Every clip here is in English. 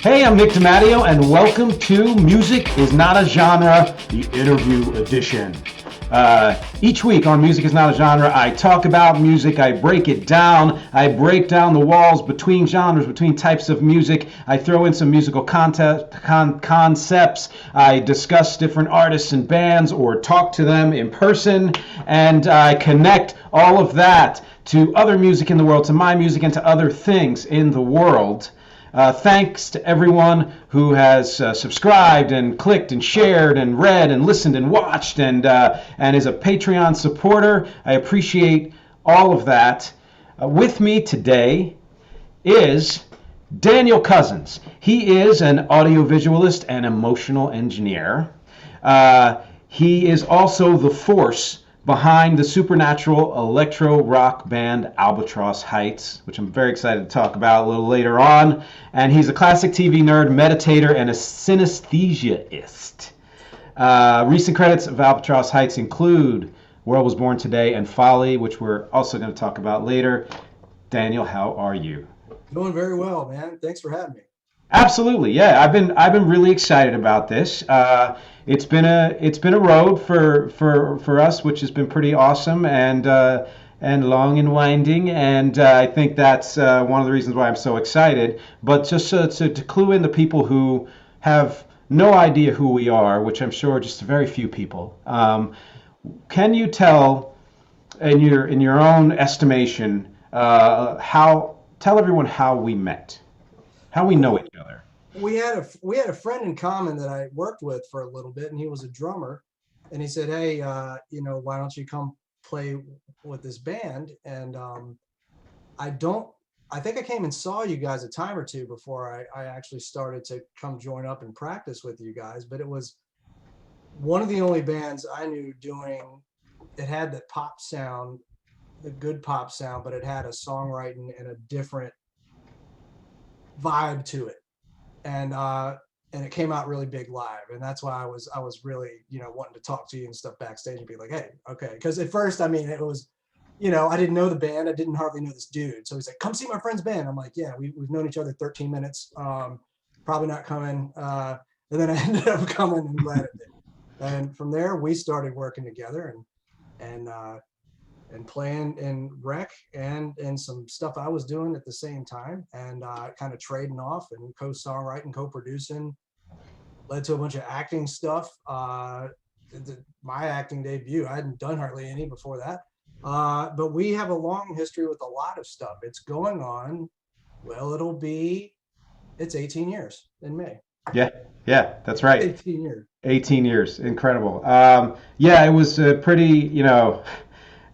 Hey, I'm Nick DiMatteo, and welcome to Music is Not a Genre, the interview edition. Each week on Music is Not a Genre, I talk about music, I break it down, I break down the walls between genres, between types of music, I throw in some musical concepts, I discuss different artists and bands or talk to them in person, and I connect all of that to other music in the world, to my music, and to other things in the world. Thanks to everyone who has subscribed and clicked and shared and read and listened and watched and is a Patreon supporter. I appreciate all of that. With me today is Daniel Cousins. He is an audiovisualist and emotional engineer. He is also the force behind the supernatural electro rock band Albatross Heights, which I'm very excited to talk about a little later on. And he's a classic TV nerd, meditator, and a synesthesiaist. Recent credits of Albatross Heights include World Was Born Today and Folly, which we're also going to talk about later. Daniel, how are you? Doing very well, man. Thanks for having me. Absolutely, yeah. I've been really excited about this. It's been a road for us, which has been pretty awesome and long and winding. And I think that's one of the reasons why I'm so excited. But just to clue in the people who have no idea who we are, which I'm sure just very few people, can you tell in your own estimation how tell everyone how we met? How we know Well, each other. we had a friend in common that I worked with for a little bit, and he was a drummer. And he said, "Hey, why don't you come play with this band?" And I don't. I think I came and saw you guys a time or two before I actually started to come join up and practice with you guys. But it was one of the only bands I knew doing. It had the pop sound, the good pop sound, but it had a songwriting and a different vibe to it. And it came out really big live, and that's why I was really wanting to talk to you and stuff backstage and be like, hey, okay, because at first, I mean, it was, I didn't know the band, I didn't hardly know this dude, so he's like, come see my friend's band. I'm like, yeah, we've known each other 13 minutes, probably not coming. And then I ended up coming, and glad it did. And from there we started working together, and playing in rec and some stuff I was doing at the same time, and kind of trading off and co-songwriting, co-producing, led to a bunch of acting stuff. My acting debut, I hadn't done hardly any before that. But we have a long history with a lot of stuff. It's going on, well, it's 18 years in May. Yeah, yeah, that's right. 18 years. 18 years, incredible. Yeah, it was pretty.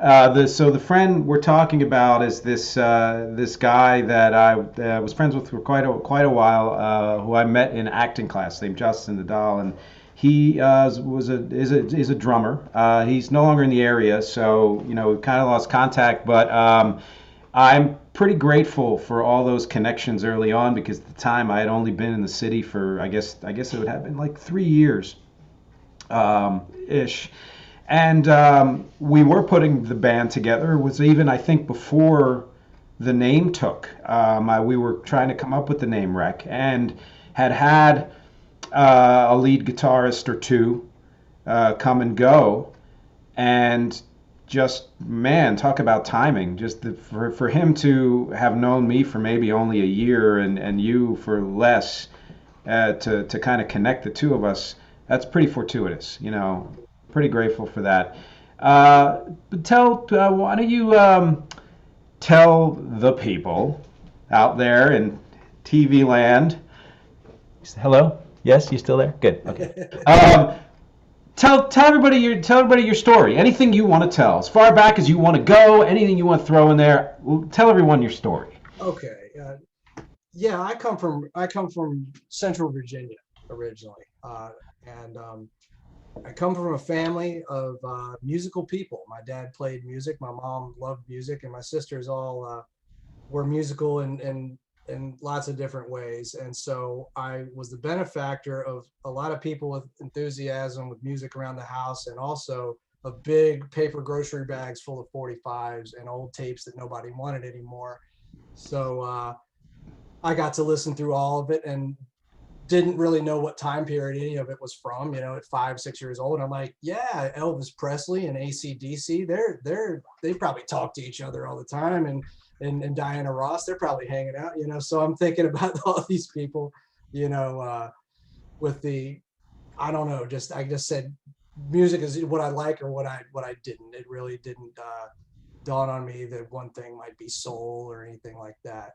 So the friend we're talking about is this guy that I was friends with for quite a while, who I met in acting class, named Justin Nadal, and he is a drummer. He's no longer in the area, so we've kind of lost contact. But I'm pretty grateful for all those connections early on, because at the time I had only been in the city for I guess it would have been like 3 years, ish. And we were putting the band together. It was even, I think, before the name took. We were trying to come up with the name Rec, and had a lead guitarist or two come and go. And just, man, talk about timing. Just for him to have known me for maybe only a year, and you for less, to kind of connect the two of us, that's pretty fortuitous. Pretty grateful for that. Why don't you tell the people out there in TV land? Hello? Yes, you still there? Good. Okay. Tell everybody your story. Anything you want to tell, as far back as you want to go. Anything you want to throw in there. Tell everyone your story. Okay. Yeah, I come from Central Virginia originally, and I come from a family of musical people. My dad played music, my mom loved music, and my sisters all were musical in lots of different ways. And so I was the benefactor of a lot of people with enthusiasm with music around the house, and also of big paper grocery bags full of 45s and old tapes that nobody wanted anymore. So I got to listen through all of it, and didn't really know what time period any of it was from, at 5, 6 years old. And I'm like, yeah, Elvis Presley and AC/DC, they probably talk to each other all the time. And Diana Ross, they're probably hanging out, So I'm thinking about all these people, with the, I don't know, I just said music is what I like or what I didn't. It really didn't dawn on me that one thing might be soul or anything like that.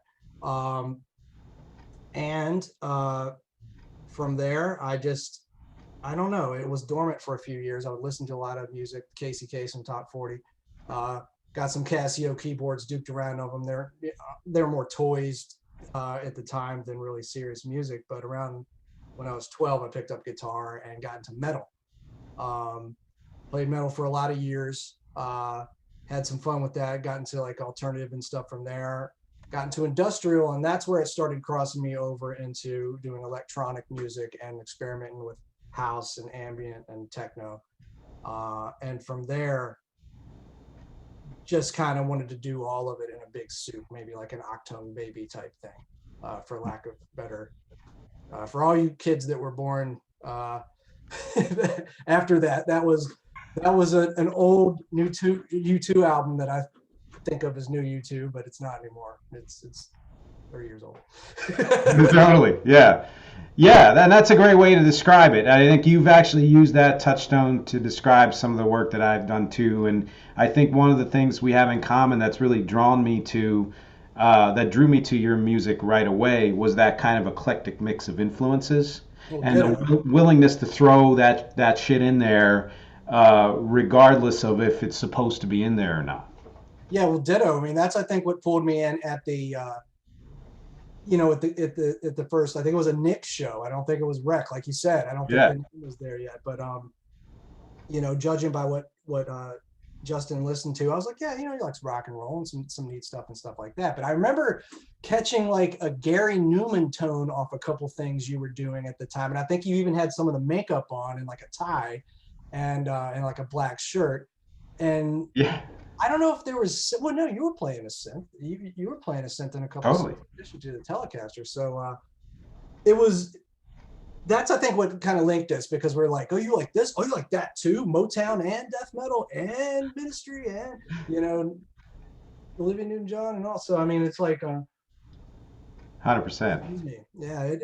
And from there, I don't know, it was dormant for a few years. I would listen to a lot of music, Casey Kasem Top 40. Got some Casio keyboards, duked around on them. They're more toys at the time than really serious music. But around when I was 12, I picked up guitar and got into metal. Played metal for a lot of years. Had some fun with that. Got into like alternative and stuff from there. Got into industrial, and that's where it started crossing me over into doing electronic music and experimenting with house and ambient and techno. And from there, just kind of wanted to do all of it in a big soup, maybe like an Octone Baby type thing, for lack of better. For all you kids that were born after that, that was an old U2 album that I think of as new U2, but it's not anymore. It's 30 years old. Totally, yeah. Yeah, and that's a great way to describe it. I think you've actually used that touchstone to describe some of the work that I've done too. And I think one of the things we have in common that's really that drew me to your music right away was that kind of eclectic mix of influences and the willingness to throw that shit in there, regardless of if it's supposed to be in there or not. Yeah, well, ditto. I mean, that's, I think, what pulled me in at the at the first, I think it was a Nick show. I don't think it was Rec, like you said. I don't think the name was there yet. But judging by what Justin listened to, I was like, yeah, he likes rock and roll and some neat stuff and stuff like that. But I remember catching like a Gary Newman tone off a couple things you were doing at the time, and I think you even had some of the makeup on and like a tie, and like a black shirt, and yeah. I don't know if there was, well, no, you were playing a synth. You were playing a synth in a couple totally. of songs in addition to the Telecaster. So that's, I think, what kind of linked us, because we're like, oh, you like this? Oh, you like that too? Motown and death metal and Ministry and, Olivia Newton-John and also, I mean, it's like 100%. Yeah,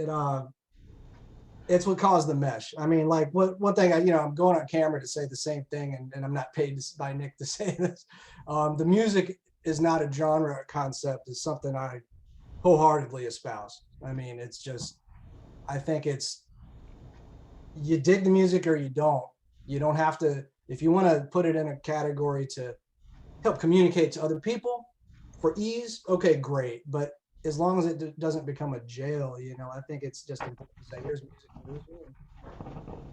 it's what caused the mesh. I mean, like one thing, I'm going on camera to say the same thing, and I'm not paid by Nick to say this. The music is not a genre concept. It's something I wholeheartedly espouse. I mean, it's just, I think it's, you dig the music or you don't. You don't have to, if you want to put it in a category to help communicate to other people for ease, okay, great. But as long as it doesn't become a jail, I think it's just important to say, here's music.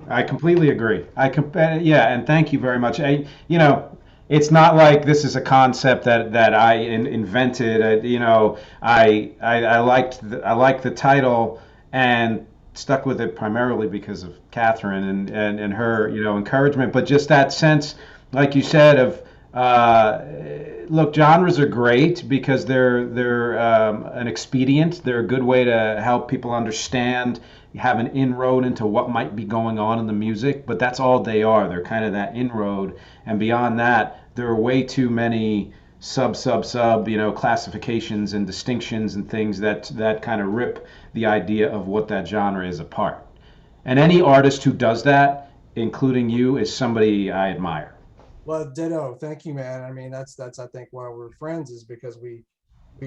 I completely agree. Yeah, and thank you very much. It's not like this is a concept that I invented. I liked the title and stuck with it primarily because of Catherine and her encouragement, but just that sense, like you said, of look, genres are great because they're an expedient. They're a good way to help people understand, have an inroad into what might be going on in the music, but that's all they are. They're kind of that inroad, and beyond that, there are way too many sub classifications and distinctions and things that kind of rip the idea of what that genre is apart. And any artist who does that, including you, is somebody I admire. Well, ditto. Thank you, man. I mean, that's I think why we're friends, is because we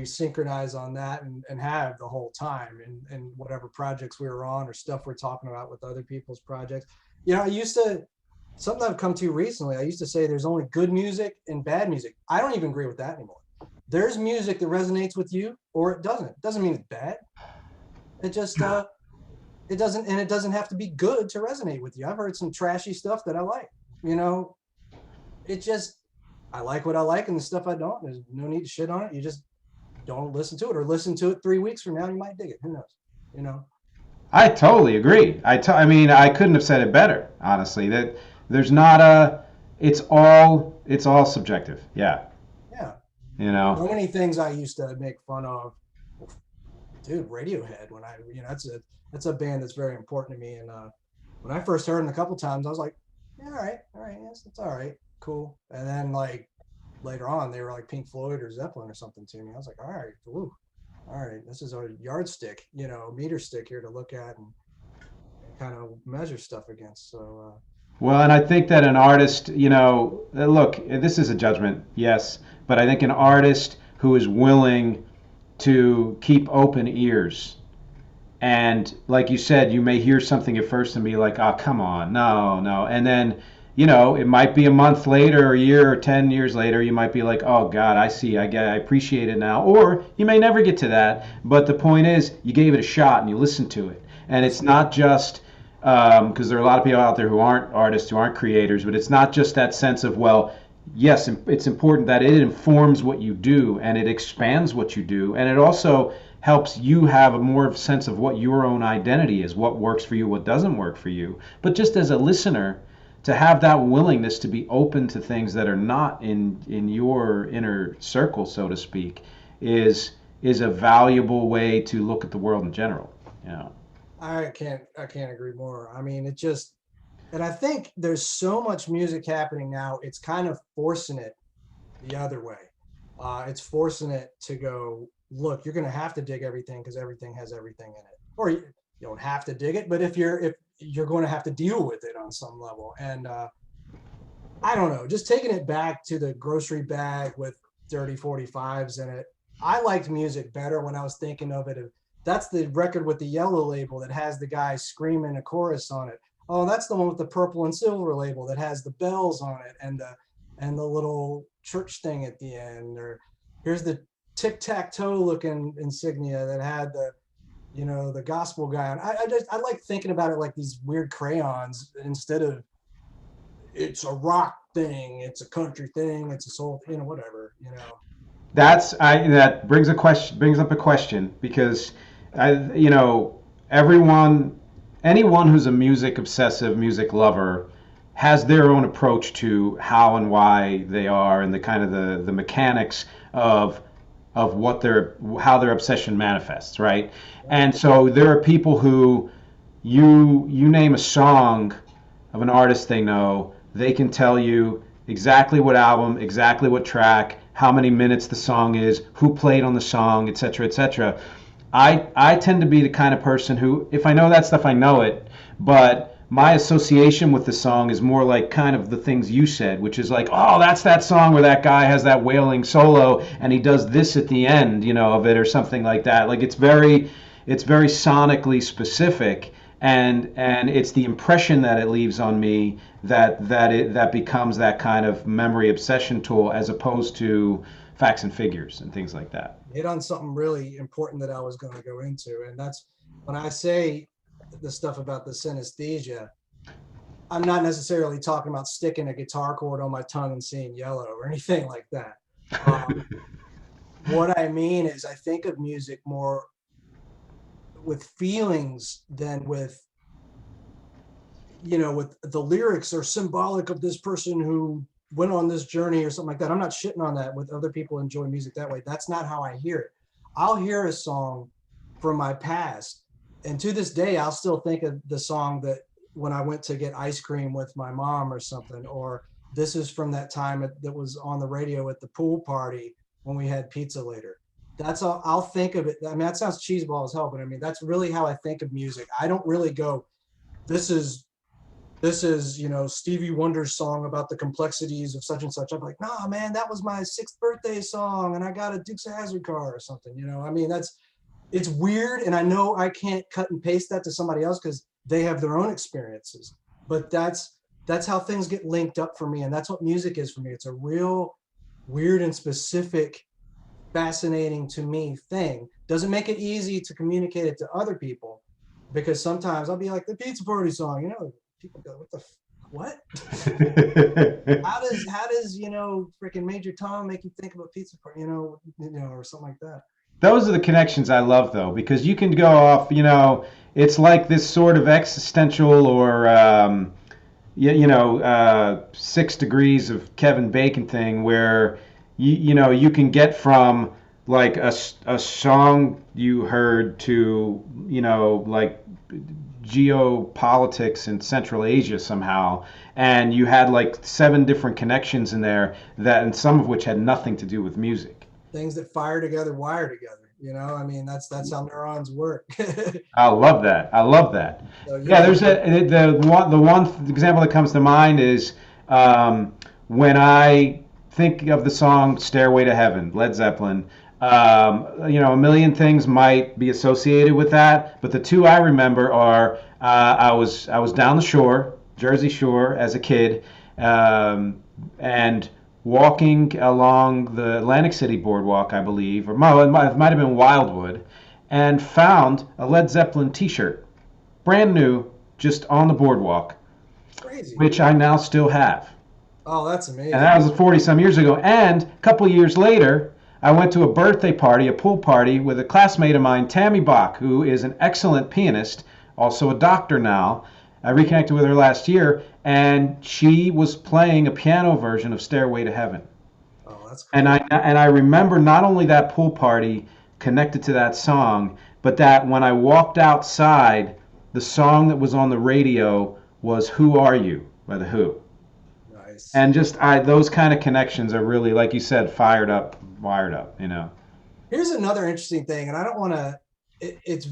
synchronize on that and have the whole time, and whatever projects we were on or stuff we're talking about with other people's projects. I used to, something I've come to recently, I used to say there's only good music and bad music. I don't even agree with that anymore. There's music that resonates with you or it doesn't. It doesn't mean it's bad. It just it doesn't, and it doesn't have to be good to resonate with you. I've heard some trashy stuff that I like. It just, I like what I like, and the stuff I don't, there's no need to shit on it. You just don't listen to it, or listen to it 3 weeks from now, you might dig it. Who knows? I totally agree. I mean, I couldn't have said it better, honestly. That there's not it's all subjective. Yeah. Yeah. So many things I used to make fun of dude, Radiohead. When I, that's a band that's very important to me. And when I first heard them a couple times, I was like, yeah, all right, yes, it's all right, cool. And then like later on, they were like Pink Floyd or Zeppelin or something to me. I was like, all right, ooh, all right, this is a yardstick, meter stick here to look at and kind of measure stuff against. So Well, and I think that an artist, look, this is a judgment, yes, but I think an artist who is willing to keep open ears, and like you said, you may hear something at first and be like, oh, come on, no, no. And then, it might be a month later, or a year, or 10 years later, you might be like, oh, God, I see, I appreciate it now. Or you may never get to that. But the point is, you gave it a shot and you listened to it. And it's not just, because there are a lot of people out there who aren't artists, who aren't creators, but it's not just that sense of, well, yes, it's important that it informs what you do and it expands what you do. And it also helps you have a more sense of what your own identity is, what works for you, what doesn't work for you. But just as a listener, to have that willingness to be open to things that are not in your inner circle, so to speak, is a valuable way to look at the world in general. You know. I can't agree more. I mean, it just, and I think there's so much music happening now. It's kind of forcing it the other way. It's forcing it to go, look, you're going to have to dig everything because everything has everything in it. Or you don't have to dig it, but if you're going to have to deal with it on some level. And I don't know, just taking it back to the grocery bag with dirty 45s in it. I liked music better when I was thinking of it. That's the record with the yellow label that has the guy screaming a chorus on it. Oh, that's the one with the purple and silver label that has the bells on it and the little church thing at the end. Or here's the tic-tac-toe looking insignia that had the gospel guy on. I like thinking about it like these weird crayons instead of it's a rock thing, it's a country thing, it's a soul, whatever. That brings up a question because everyone, anyone who's a music obsessive, music lover, has their own approach to how and why they are, and the kind of the mechanics of how their obsession manifests, right? And so there are people who you name a song of an artist they know, they can tell you exactly what album, exactly what track, how many minutes the song is, who played on the song, etc., etc. I tend to be the kind of person who, if I know that stuff, I know it, but my association with the song is more like kind of the things you said, which is like, oh, that's that song where that guy has that wailing solo and he does this at the end, of it or something like that. Like it's very sonically specific, and it's the impression that it leaves on me that becomes that kind of memory obsession tool, as opposed to facts and figures and things like that. Hit on something really important that I was going to go into, and that's when I say the stuff about the synesthesia. I'm not necessarily talking about sticking a guitar chord on my tongue and seeing yellow or anything like that. What I mean is, I think of music more with feelings than with the lyrics are symbolic of this person who went on this journey or something like that. I'm not shitting on that with other people enjoy music that way. That's not how I hear it. I'll hear a song from my past, and to this day, I'll still think of the song that when I went to get ice cream with my mom or something, or this is from that time that was on the radio at the pool party when we had pizza later. That's all I'll think of it. I mean, that sounds cheeseball as hell, but I mean, that's really how I think of music. I don't really go, this is Stevie Wonder's song about the complexities of such and such. I'm like, nah, man, that was my 6th birthday song and I got a Dukes of Hazzard car or something. I mean, it's weird, and I know I can't cut and paste that to somebody else because they have their own experiences, but that's how things get linked up for me, and that's what music is for me. It's a real weird and specific, fascinating to me thing. Doesn't make it easy to communicate it to other people, because sometimes I'll be like, the pizza party song, people go, what? how does freaking Major Tom make you think about pizza party, or something like that. Those are the connections I love, though, because you can go off, it's like this sort of existential or, 6 degrees of Kevin Bacon thing where, you can get from like a song you heard to, like geopolitics in Central Asia somehow, and you had like 7 different connections in there that, and some of which had nothing to do with music. Things that fire together, wire together. I mean, that's how neurons work. I love that. I love that. So Yeah, yeah, there's the one example that comes to mind is when I think of the song "Stairway to Heaven," Led Zeppelin. A million things might be associated with that, but the two I remember are I was down the shore, Jersey Shore, as a kid, and walking along the Atlantic City boardwalk, I believe, or no, it might have been Wildwood, and found a Led Zeppelin T-shirt, brand new, just on the boardwalk, crazy. which I now still have. Oh, that's And amazing. that was 40 some years ago. And a couple years later, I went to a birthday party, a pool party, with a classmate of mine, Tammy Bach, who is an excellent pianist, also a doctor now. I reconnected with her last year, and she was playing a piano version of Stairway to Heaven. Oh, that's And cool. I remember not only that pool party connected to that song, but that when I walked outside, the song that was on the radio was "Who Are You" by the Who. Nice. And just those kind of connections are really, like you said, fired up, wired up. Here's another interesting thing, and I don't want to. It's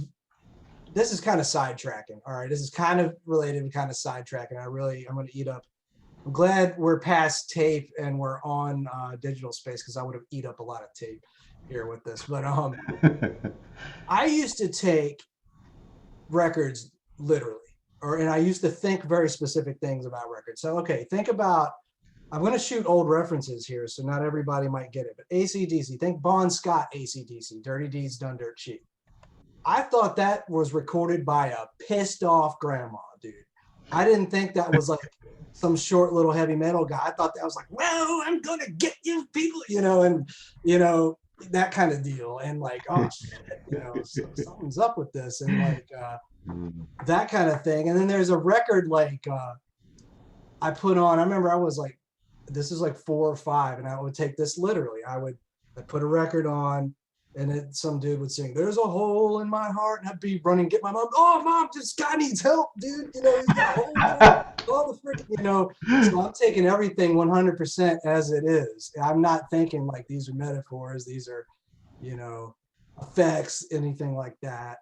this is kind of sidetracking. All right, this is kind of related and kind of sidetracking. I'm going to eat up. I'm glad we're past tape and we're on digital space because I would have eat up a lot of tape here with this. But I used to take records literally, and I used to think very specific things about records. So okay, think about. I'm going to shoot old references here, so not everybody might get it. But AC/DC, think Bon Scott AC/DC, Dirty Deeds Done Dirt Cheap. I thought that was recorded by a pissed off grandma, dude. I didn't think that was like some short little heavy metal guy. I thought that was like, well, I'm gonna get you people, and that kind of deal. And like, oh shit, something's up with this, and like that kind of thing. And then there's a record like I put on. I remember I was like, this is like 4 or 5, and I would take this literally. I'd put a record on, and then some dude would sing, "There's a hole in my heart," and I'd be running, get my mom. Oh, mom, this guy needs help, dude. He's got a hole in it. All the freaking. So I'm taking everything 100% as it is. I'm not thinking like these are metaphors. These are, you know, effects, anything like that.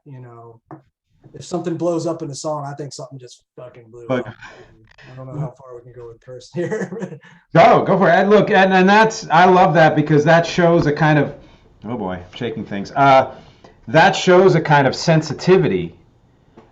If something blows up in a song, I think something just fucking blew But up. I don't know how far we can go with person here. go for it. And look, and that's, I love that because that shows a kind of, oh boy, shaking things. That shows a kind of sensitivity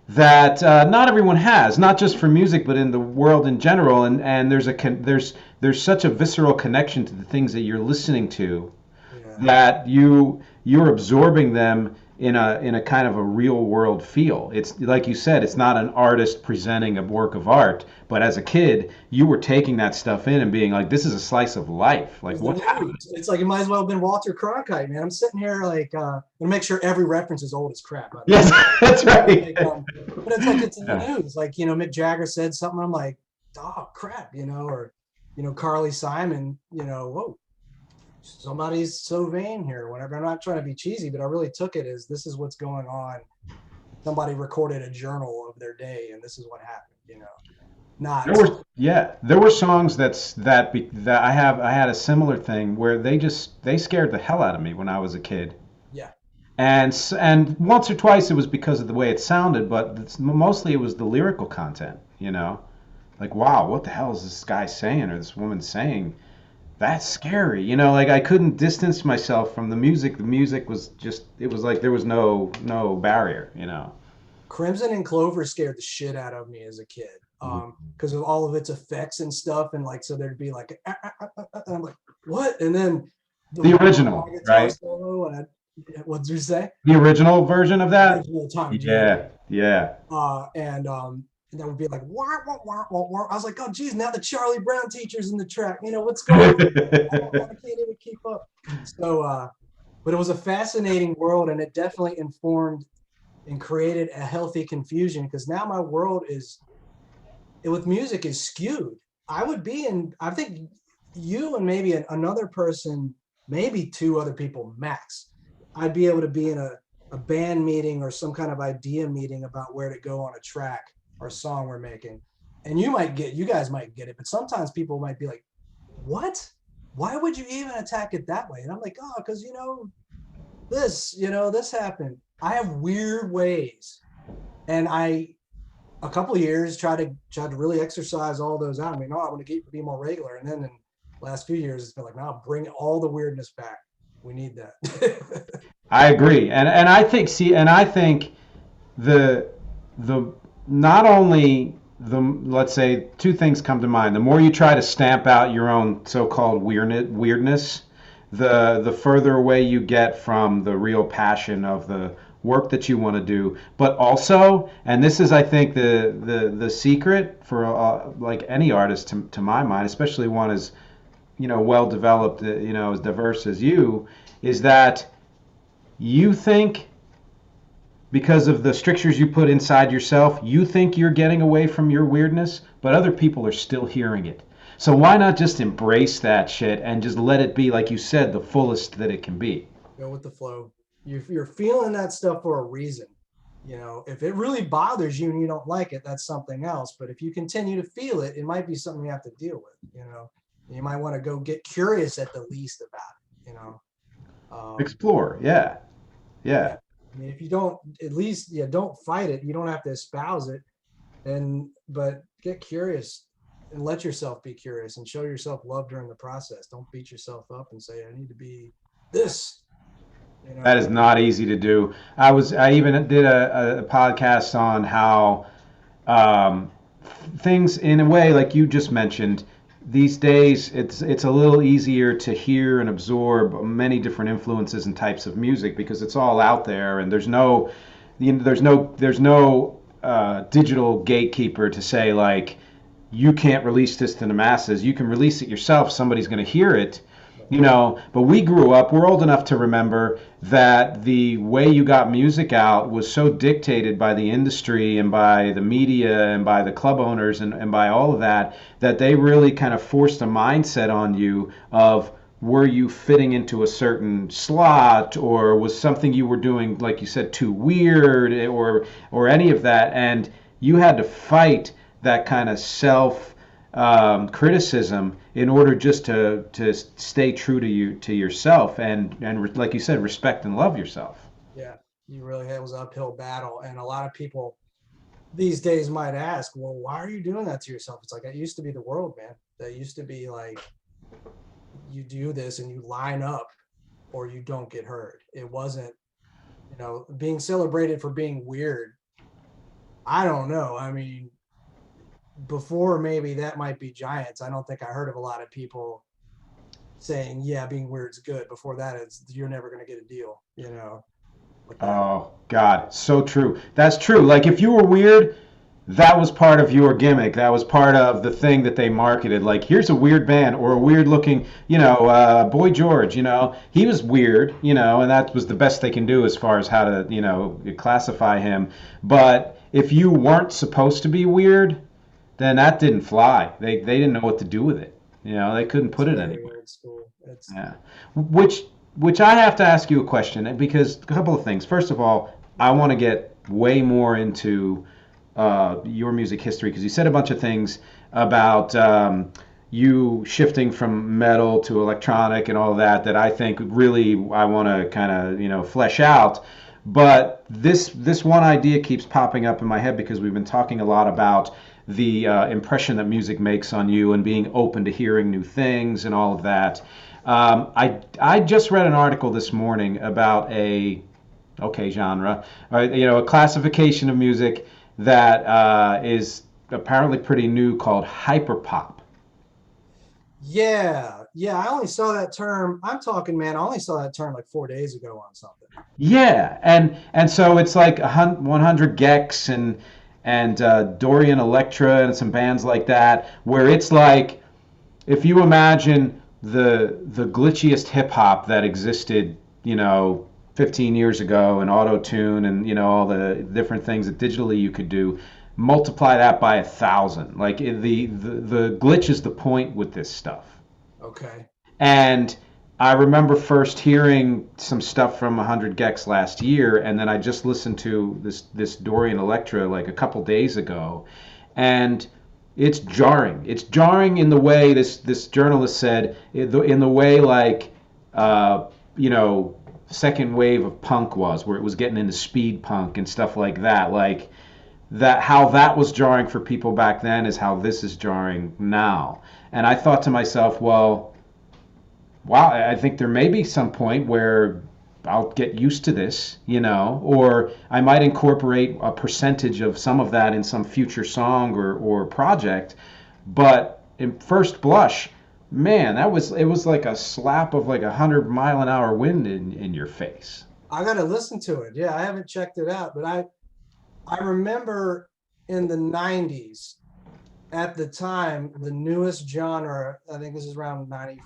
that not everyone has, not just for music, but in the world in general. And there's such a visceral connection to the things that you're listening to Yeah. that you're absorbing them in a kind of a real world feel. It's like you said, it's not an artist presenting a work of art, but as a kid, you were taking that stuff in and being like, this is a slice of life. Like, It's the what's happening? news. It's like it might as well have been Walter Cronkite, man. I'm sitting here like gonna make sure every reference is old as crap. By the way. Yes, that's right. Like, but it's like it's in the Yeah. news. Like Mick Jagger said something. I'm like, oh crap, or Carly Simon. Whoa, somebody's so vain here. Whatever. I'm not trying to be cheesy, but I really took it as this is what's going on. Somebody recorded a journal of their day, and this is what happened. Not There were songs that I had a similar thing where they scared the hell out of me when I was a kid. yeah. And once or twice it was because of the way it sounded, but mostly it was the lyrical content. Like, wow, what the hell is this guy saying or this woman saying? That's scary. Like I couldn't distance myself from the music. The music was just, it was like there was no barrier. Crimson and Clover scared the shit out of me as a kid because of all of its effects and stuff. And like, so there'd be like, and I'm like, what? And then The original, guitar right? solo. And what did you say? The original version of The that? original Tom G. Yeah, yeah. And that would be like, wah, wah, wah, wah, wah. I was like, oh, geez, now the Charlie Brown teacher's in the track. What's going on? I can't even keep up. So, but it was a fascinating world, and it definitely informed and created a healthy confusion because now my world with music is skewed. I think you and maybe another person, maybe 2 other people max, I'd be able to be in a band meeting or some kind of idea meeting about where to go on a track or song we're making. And you guys might get it, but sometimes people might be like, what? Why would you even attack it that way? And I'm like, oh, because this happened. I have weird ways. And a couple of years tried to really exercise all those out. I mean, no, I want to be more regular. And then in the last few years, it's been like, no, bring all the weirdness back. We need that. I agree, and I think the the not only the let's say two things come to mind. The more you try to stamp out your own so-called weirdness, the further away you get from the real passion of the work that you want to do. But also, and this is I think the secret for like any artist to my mind, especially one as well developed, as diverse as you, is that you think because of the strictures you put inside yourself, you think you're getting away from your weirdness, but other people are still hearing it. So why not just embrace that shit and just let it be, like you said, the fullest that it can be? Go with the flow. You're feeling that stuff for a reason. If it really bothers you and you don't like it, that's something else. But if you continue to feel it, it might be something you have to deal with. You might want to go get curious at the least about it. Explore, yeah, Yeah. yeah. I mean, if you don't, at least, don't fight it. You don't have to espouse it, but get curious and let yourself be curious and show yourself love during the process. Don't beat yourself up and say, I need to be this. That is not easy to do. I even did a podcast on how um, things, in a way, like you just mentioned, these days it's a little easier to hear and absorb many different influences and types of music because it's all out there, and there's no digital gatekeeper to say like you can't release this to the masses. You can release it yourself. Somebody's going to hear it. But we're old enough to remember that the way you got music out was so dictated by the industry and by the media and by the club owners and by all of that, that they really kind of forced a mindset on you of were you fitting into a certain slot, or was something you were doing, like you said, too weird, or any of that, and you had to fight that kind of self criticism in order just to stay true to yourself and like you said, respect and love yourself. Yeah, you really it was an uphill battle, and a lot of people these days might ask, well, why are you doing that to yourself? It's like, that used to be the world, man. That used to be like, you do this and you line up or you don't get heard. It wasn't, being celebrated for being weird. I don't know. I mean, before maybe that might be giants. I don't think I heard of a lot of people saying, yeah, being weird's good. Before that, it's you're never going to get a deal. With that. Oh God, so true. That's true. Like if you were weird, that was part of your gimmick. That was part of the thing that they marketed. Like, here's a weird band or a weird looking, Boy George, he was weird, and that was the best they can do as far as how to, classify him. But if you weren't supposed to be weird, then that didn't fly. They didn't know what to do with it. They couldn't put it anywhere. Old school. It's Yeah. Which I have to ask you a question because a couple of things. First of all, I want to get way more into your music history because you said a bunch of things about you shifting from metal to electronic and all of that I think really I want to kind of flesh out. But this one idea keeps popping up in my head because we've been talking a lot about the impression that music makes on you and being open to hearing new things and all of that. I just read an article this morning about genre, a classification of music that is apparently pretty new called hyperpop. yeah. I only saw that term. I'm talking, man. I only saw that term like 4 days ago on something. Yeah, and so it's like 100 Gex and Dorian Electra and some bands like that, where it's like if you imagine the glitchiest hip hop that existed, 15 years ago, and auto tune and all the different things that digitally you could do, multiply that by 1,000. Like the glitch is the point with this stuff. Okay. And I remember first hearing some stuff from 100 gecs last year, and then I just listened to this Dorian Electro like a couple days ago, and it's jarring. It's jarring in the way this journalist said, in the way like uh, you know, second wave of punk was, where it was getting into speed punk and stuff like that. Like that, how that was jarring for people back then is how this is jarring now. And I thought to myself, well, wow, I think there may be some point where I'll get used to this, or I might incorporate a percentage of some of that in some future song or project. But in first blush, man, it was like a slap of like 100-mile-an-hour wind in your face. I got to listen to it. Yeah, I haven't checked it out, but I remember in the 90s, at the time, the newest genre, I think this is around 90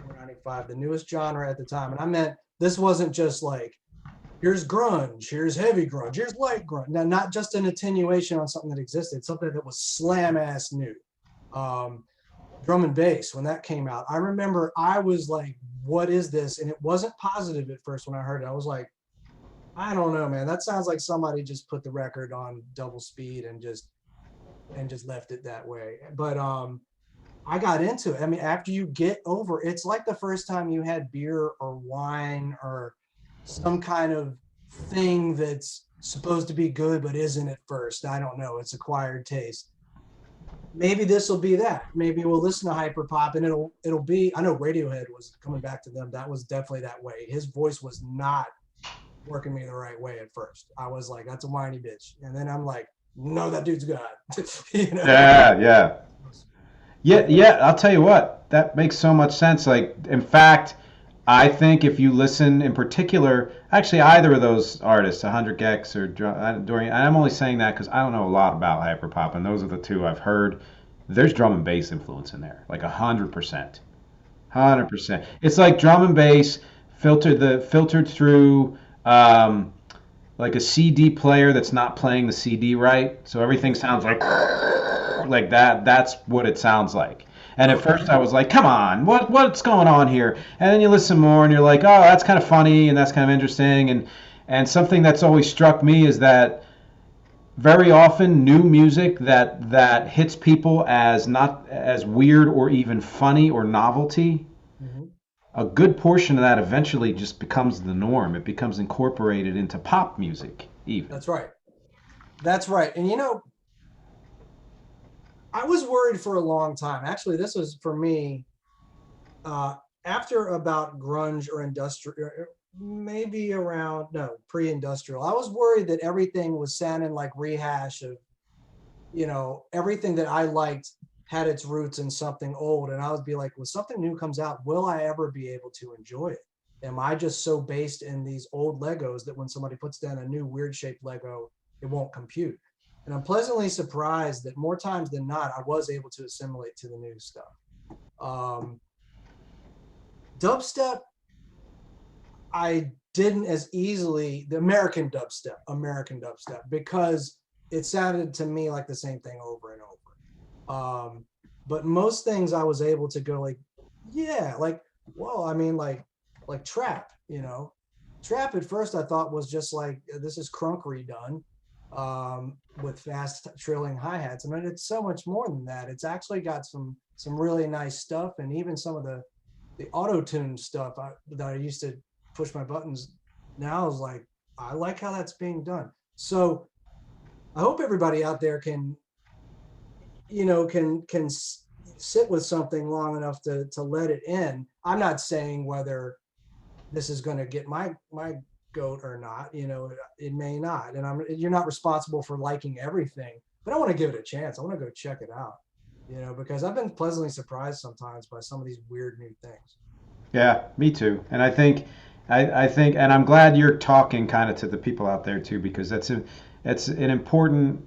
or 95, the newest genre at the time. And I meant this wasn't just like, here's grunge, here's heavy grunge, here's light grunge. Now, not just an attenuation on something that existed, something that was slam ass new. Um, Drum and bass, when that came out, I remember I was like, what is this? And it wasn't positive at first when I heard it. I was like, I don't know, man. That sounds like somebody just put the record on double speed and just left it that way. But I got into it. I mean, after you get over, it's like the first time you had beer or wine or some kind of thing that's supposed to be good but isn't at first. I don't know. It's acquired taste. Maybe this will be that. Maybe we'll listen to hyperpop and it'll be. I know Radiohead was coming back to them. That was definitely that way. His voice was not working me the right way at first. I was like, that's a whiny bitch, and then I'm like, no, that dude's God. you know. Yeah, yeah. Yeah, yeah, I'll tell you what, that makes so much sense. Like, in fact, I think if you listen in particular, actually, either of those artists, 100 gecs or Dorian, I'm only saying that because I don't know a lot about hyperpop, and those are the two I've heard. There's drum and bass influence in there, like 100%. 100%. It's like drum and bass filtered through like a CD player that's not playing the CD right, so everything sounds like that. That's what it sounds like. And at Okay. first I was like, "Come on, what's going on here?" And then you listen more, and you're like, "Oh, that's kind of funny, and that's kind of interesting." And something that's always struck me is that very often new music that hits people as not as weird or even funny or novelty, Mhm. a good portion of that eventually just becomes the norm. It becomes incorporated into pop music, even. That's right. That's right. And I was worried for a long time. Actually, this was for me uh, after about grunge or industrial, maybe around no pre-industrial. I was worried that everything was sounding like rehash of everything that I liked had its roots in something old, and I would be like, when something new comes out, will I ever be able to enjoy it? Am I just so based in these old Legos that when somebody puts down a new weird shaped Lego, it won't compute? And I'm pleasantly surprised that more times than not, I was able to assimilate to the new stuff. Um, Dubstep, I didn't as easily, the American dubstep, because it sounded to me like the same thing over and over. But most things I was able to go like, yeah, like, well, I mean, like trap, trap at first I thought was just like, this is crunk redone with fast trilling hi-hats. I mean, it's so much more than that. It's actually got some really nice stuff, and even some of the auto tune stuff that I used to push my buttons. Now is like, I like how that's being done. So I hope everybody out there can sit with something long enough to let it in. I'm not saying whether this is going to get my goat or not. It may not, and you're not responsible for liking everything. But I want to give it a chance. I want to go check it out. Because I've been pleasantly surprised sometimes by some of these weird new things. Yeah, me too. And I think, and I'm glad you're talking kind of to the people out there too, because it's an important,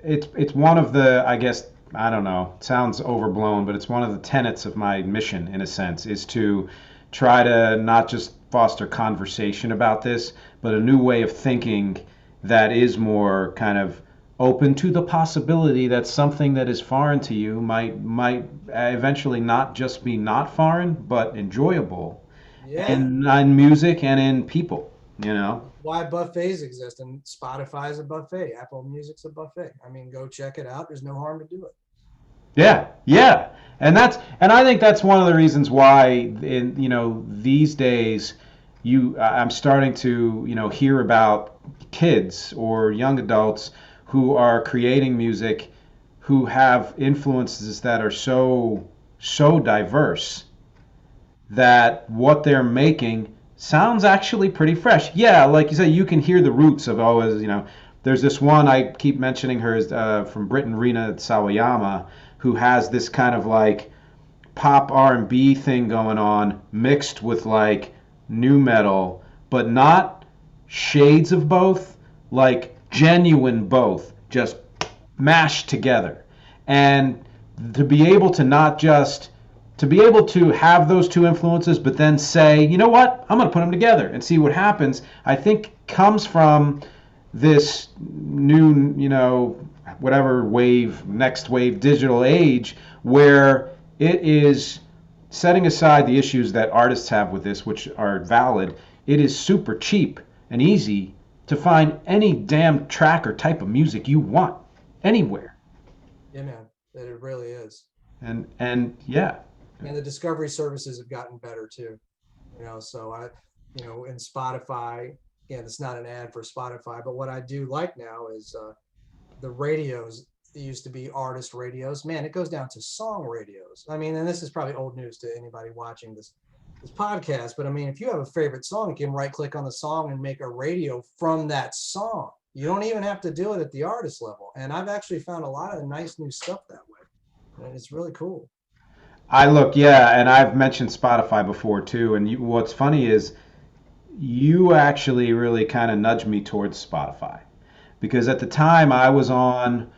it's one of the, I guess, I don't know, it sounds overblown, but it's one of the tenets of my mission, in a sense, is to try to not just foster conversation about this, but a new way of thinking that is more kind of open to the possibility that something that is foreign to you might eventually not just be not foreign, but enjoyable. Yeah. in music and in people, you know. Why buffets exist, and Spotify is a buffet. Apple Music's a buffet. I mean, go check it out. There's no harm to do it. Yeah, yeah, and I think that's one of the reasons why in these days I'm starting to hear about kids or young adults who are creating music who have influences that are so diverse that what they're making sounds actually pretty fresh. Yeah, like you said, you can hear the roots of always, there's this one I keep mentioning her is from Britain, Rina Sawayama, who has this kind of like pop R&B thing going on mixed with like new metal, but not shades of both, like genuine both, just mashed together. And to be able to not just to be able to have those two influences, but then say, you know what, I'm going to put them together and see what happens, I think comes from this new, whatever wave, next wave digital age where it is setting aside the issues that artists have with this, which are valid. It is super cheap and easy to find any damn track or type of music you want anywhere. Yeah, man, that it really is. And yeah. And the discovery services have gotten better too. So in Spotify, again, it's not an ad for Spotify, but what I do like now is the radios. It used to be artist radios. Man, it goes down to song radios. I mean, and this is probably old news to anybody watching this podcast, but I mean, if you have a favorite song, you can right click on the song and make a radio from that song. You don't even have to do it at the artist level. And I've actually found a lot of nice new stuff that way. And it's really cool. Yeah, and I've mentioned Spotify before too. And what's funny is you actually really kind of nudged me towards Spotify because at the time I was on,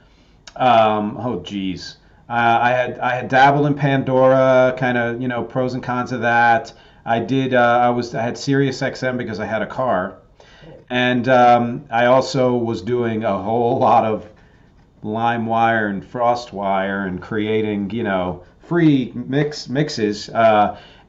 oh geez, I had dabbled in Pandora, kind of pros and cons of that. I had Sirius XM because I had a car, and I also was doing a whole lot of LimeWire and FrostWire and creating, free mixes.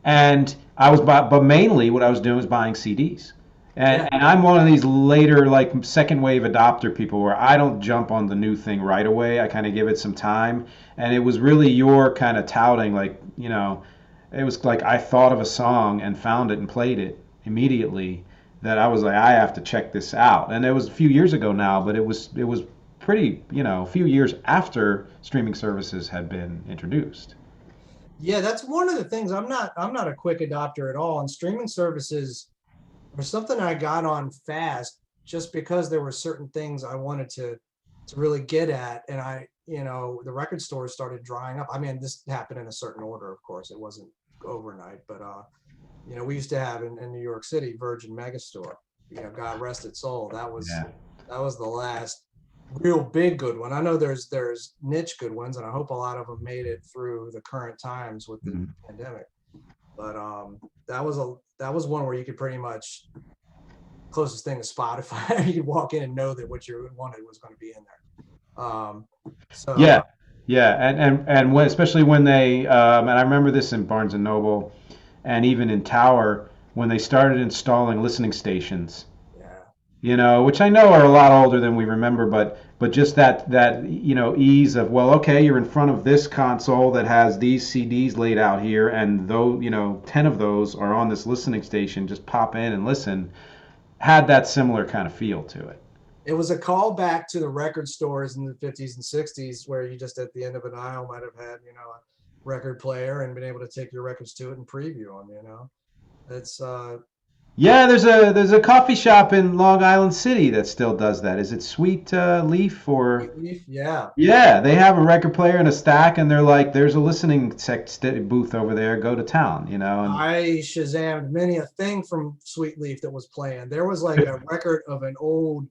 And but mainly what I was doing was buying CDs. And, Yeah. and I'm one of these later, like second wave adopter people where I don't jump on the new thing right away. I kind of give it some time. And it was really your kind of touting, like, it was like I thought of a song and found it and played it immediately that I was like, I have to check this out. And it was a few years ago now, but it was pretty, a few years after streaming services had been introduced. Yeah, that's one of the things. I'm not a quick adopter at all. And streaming services were something I got on fast just because there were certain things I wanted to really get at. And the record stores started drying up. I mean, this happened in a certain order, of course. It wasn't overnight, but we used to have in New York City Virgin Megastore. God rest its soul. Yeah. That was the last real big good one. I know there's niche good ones, and I hope a lot of them made it through the current times with the Mhm. pandemic. But that was one where you could pretty much closest thing to Spotify. You could walk in and know that what you wanted was going to be in there. So Yeah, yeah, and especially when they and I remember this in Barnes and Noble, and even in Tower when they started installing listening stations. yeah, Which I know are a lot older than we remember, but just that ease of, well, okay, you're in front of this console that has these CDs laid out here, and though 10 of those are on this listening station, just pop in and listen, had that similar kind of feel to it. it was a callback to the record stores in the 50s and 60s, where you just at the end of an aisle might have had a record player and been able to take your records to it and preview them. It's Yeah, there's a coffee shop in Long Island City that still does that. Is it Sweet Leaf or? yeah. Yeah, they have a record player and a stack, and they're like, "There's a listening booth over there. Go to town." And I Shazammed many a thing from Sweet Leaf that was playing. There was like a record of an old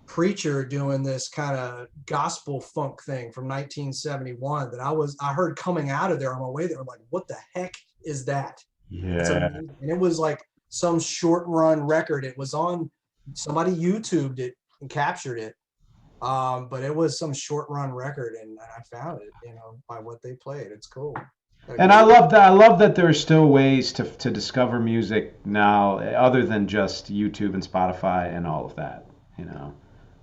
preacher doing this kind of gospel funk thing from 1971 that I heard coming out of there on my way there. I'm like, what the heck is that? It's yeah, amazing. And it was like some short run record. It was on somebody YouTubed it and captured it. But it was some short run record, and I found it, by what they played. It's cool. And I love that. I love that there are still ways to discover music now, other than just YouTube and Spotify and all of that. You know.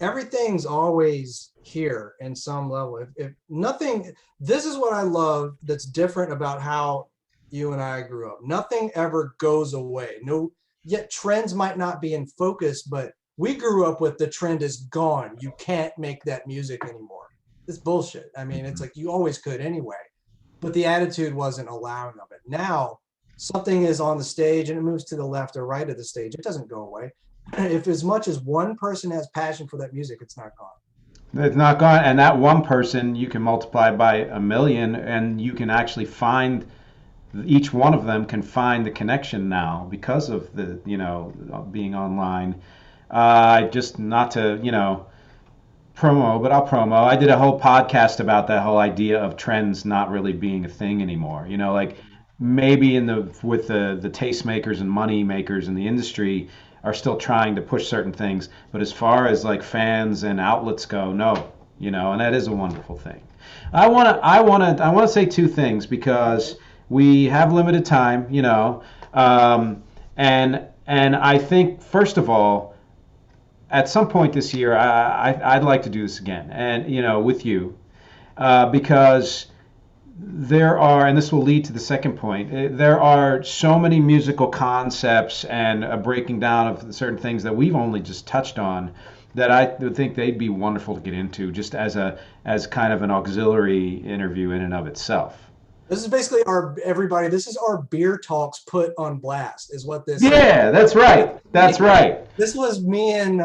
Everything's always here in some level. If nothing, this is what I love that's different about how you and I grew up. Nothing ever goes away. No, yet trends might not be in focus, but we grew up with the trend is gone. You can't make that music anymore. It's bullshit. I mean, it's like you always could anyway, but the attitude wasn't allowing of it. Now, something is on the stage and it moves to the left or right of the stage. It doesn't go away. If as much as one person has passion for that music, it's not gone. It's not gone, and that one person you can multiply by a million, and you can actually find each one of them can find the connection now because of the being online. Just not to promo, but I'll promo. I did a whole podcast about that whole idea of trends not really being a thing anymore. Like maybe in the with the tastemakers and money makers in the industry are still trying to push certain things, but as far as like fans and outlets go, no, and that is a wonderful thing. I wanna say two things because we have limited time, and I think first of all, at some point this year, I'd like to do this again, and with you, because there are, and this will lead to the second point, there are so many musical concepts and a breaking down of certain things that we've only just touched on that I would think they'd be wonderful to get into just as kind of an auxiliary interview in and of itself. This is basically this is our beer talks put on blast, is what this is. Yeah, that's right. That's right. This was me and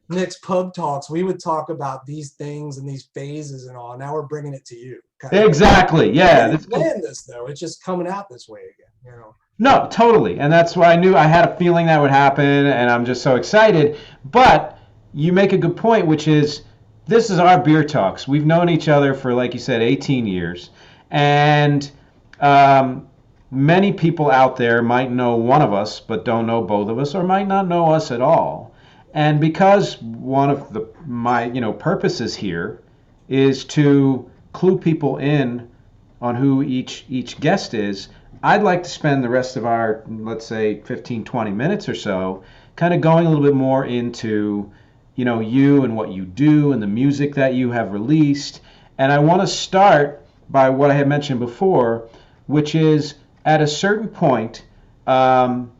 Nick's pub talks. We would talk about these things and these phases and all. Now we're bringing it to you. Exactly. Yeah. We didn't plan this though. It's just coming out this way again. No, totally. And that's why I knew I had a feeling that would happen, and I'm just so excited. But you make a good point, which is this is our beer talks. We've known each other for, like you said, 18 years. And many people out there might know one of us, but don't know both of us, or might not know us at all. And because one of my purposes here is to clue people in on who each guest is, I'd like to spend the rest of our, let's say, 15, 20 minutes or so kind of going a little bit more into you and what you do and the music that you have released. And I want to start by what I had mentioned before, which is at a certain point, and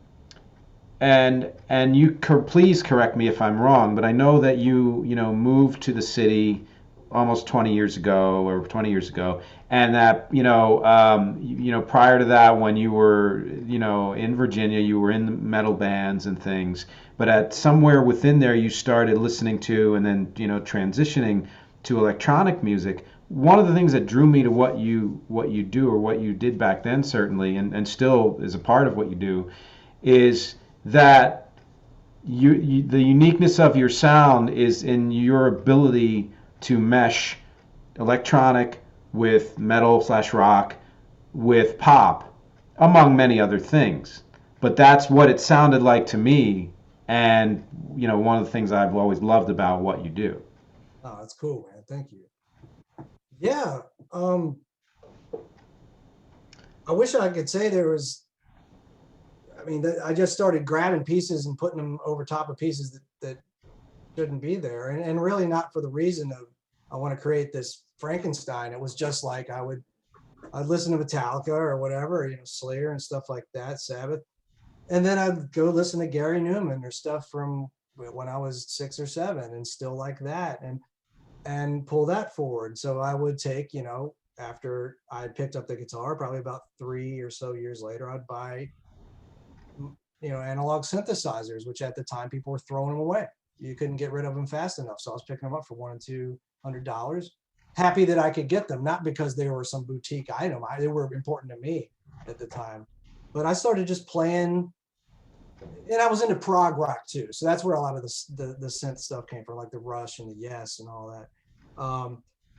you please correct me if I'm wrong, but I know that you moved to the city almost 20 years ago, and that prior to that, when you were in Virginia, you were in the metal bands and things, but at somewhere within there you started listening to and then transitioning to electronic music. One of the things that drew me to what you do, or what you did back then certainly, and still is a part of what you do, is that the uniqueness of your sound is in your ability to mesh electronic with metal / rock with pop, among many other things. But that's what it sounded like to me, and one of the things I've always loved about what you do. Oh, that's cool, man. Thank you. Yeah. I wish I could say there was. I mean, I just started grabbing pieces and putting them over top of pieces that shouldn't be there, and really not for the reason of I want to create this Frankenstein. It was just like I'd listen to Metallica or whatever, Slayer and stuff like that, Sabbath, and then I'd go listen to Gary Newman or stuff from when I was 6 or 7, and still like that, and pull that forward. So I would take, after I picked up the guitar, probably about 3 or so years later, I'd buy, analog synthesizers, which at the time people were throwing them away. You couldn't get rid of them fast enough. So I was picking them up for $100 and $200. Happy that I could get them, not because they were some boutique item. They were important to me at the time. But I started just playing, and I was into prog rock too. So that's where a lot of the synth stuff came from, like the Rush and the Yes and all that.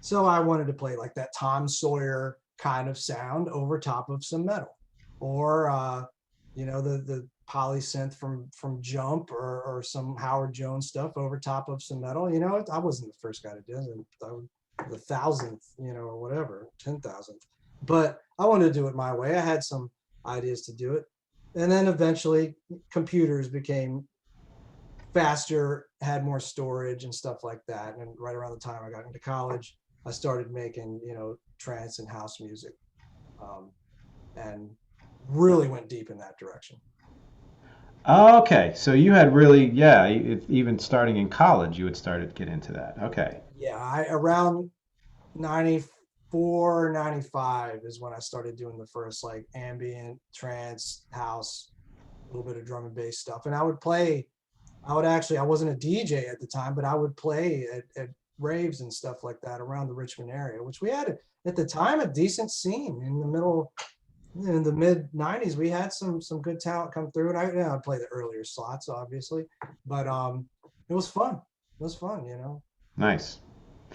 So I wanted to play like that Tom Sawyer kind of sound over top of some metal, or the polysynth from Jump, or some Howard Jones stuff over top of some metal. I wasn't the first guy to do it. The 1,000th, or whatever, 10,000th. but I wanted to do it my way. I had some ideas to do it. And then eventually computers became faster, had more storage and stuff like that. And right around the time I got into college, I started making, trance and house music, um, and really went deep in that direction. Okay, so you had really, yeah, even starting in college, you had started to get into that. Okay. Yeah, I around 94, 95 is when I started doing the first like ambient trance house, a little bit of drum and bass stuff. And I wasn't a DJ at the time, but I would play at raves and stuff like that around the Richmond area, which we had at the time a decent scene in the mid 90s. We had some good talent come through, and I'd play the earlier slots, obviously, but it was fun. It was fun. Nice.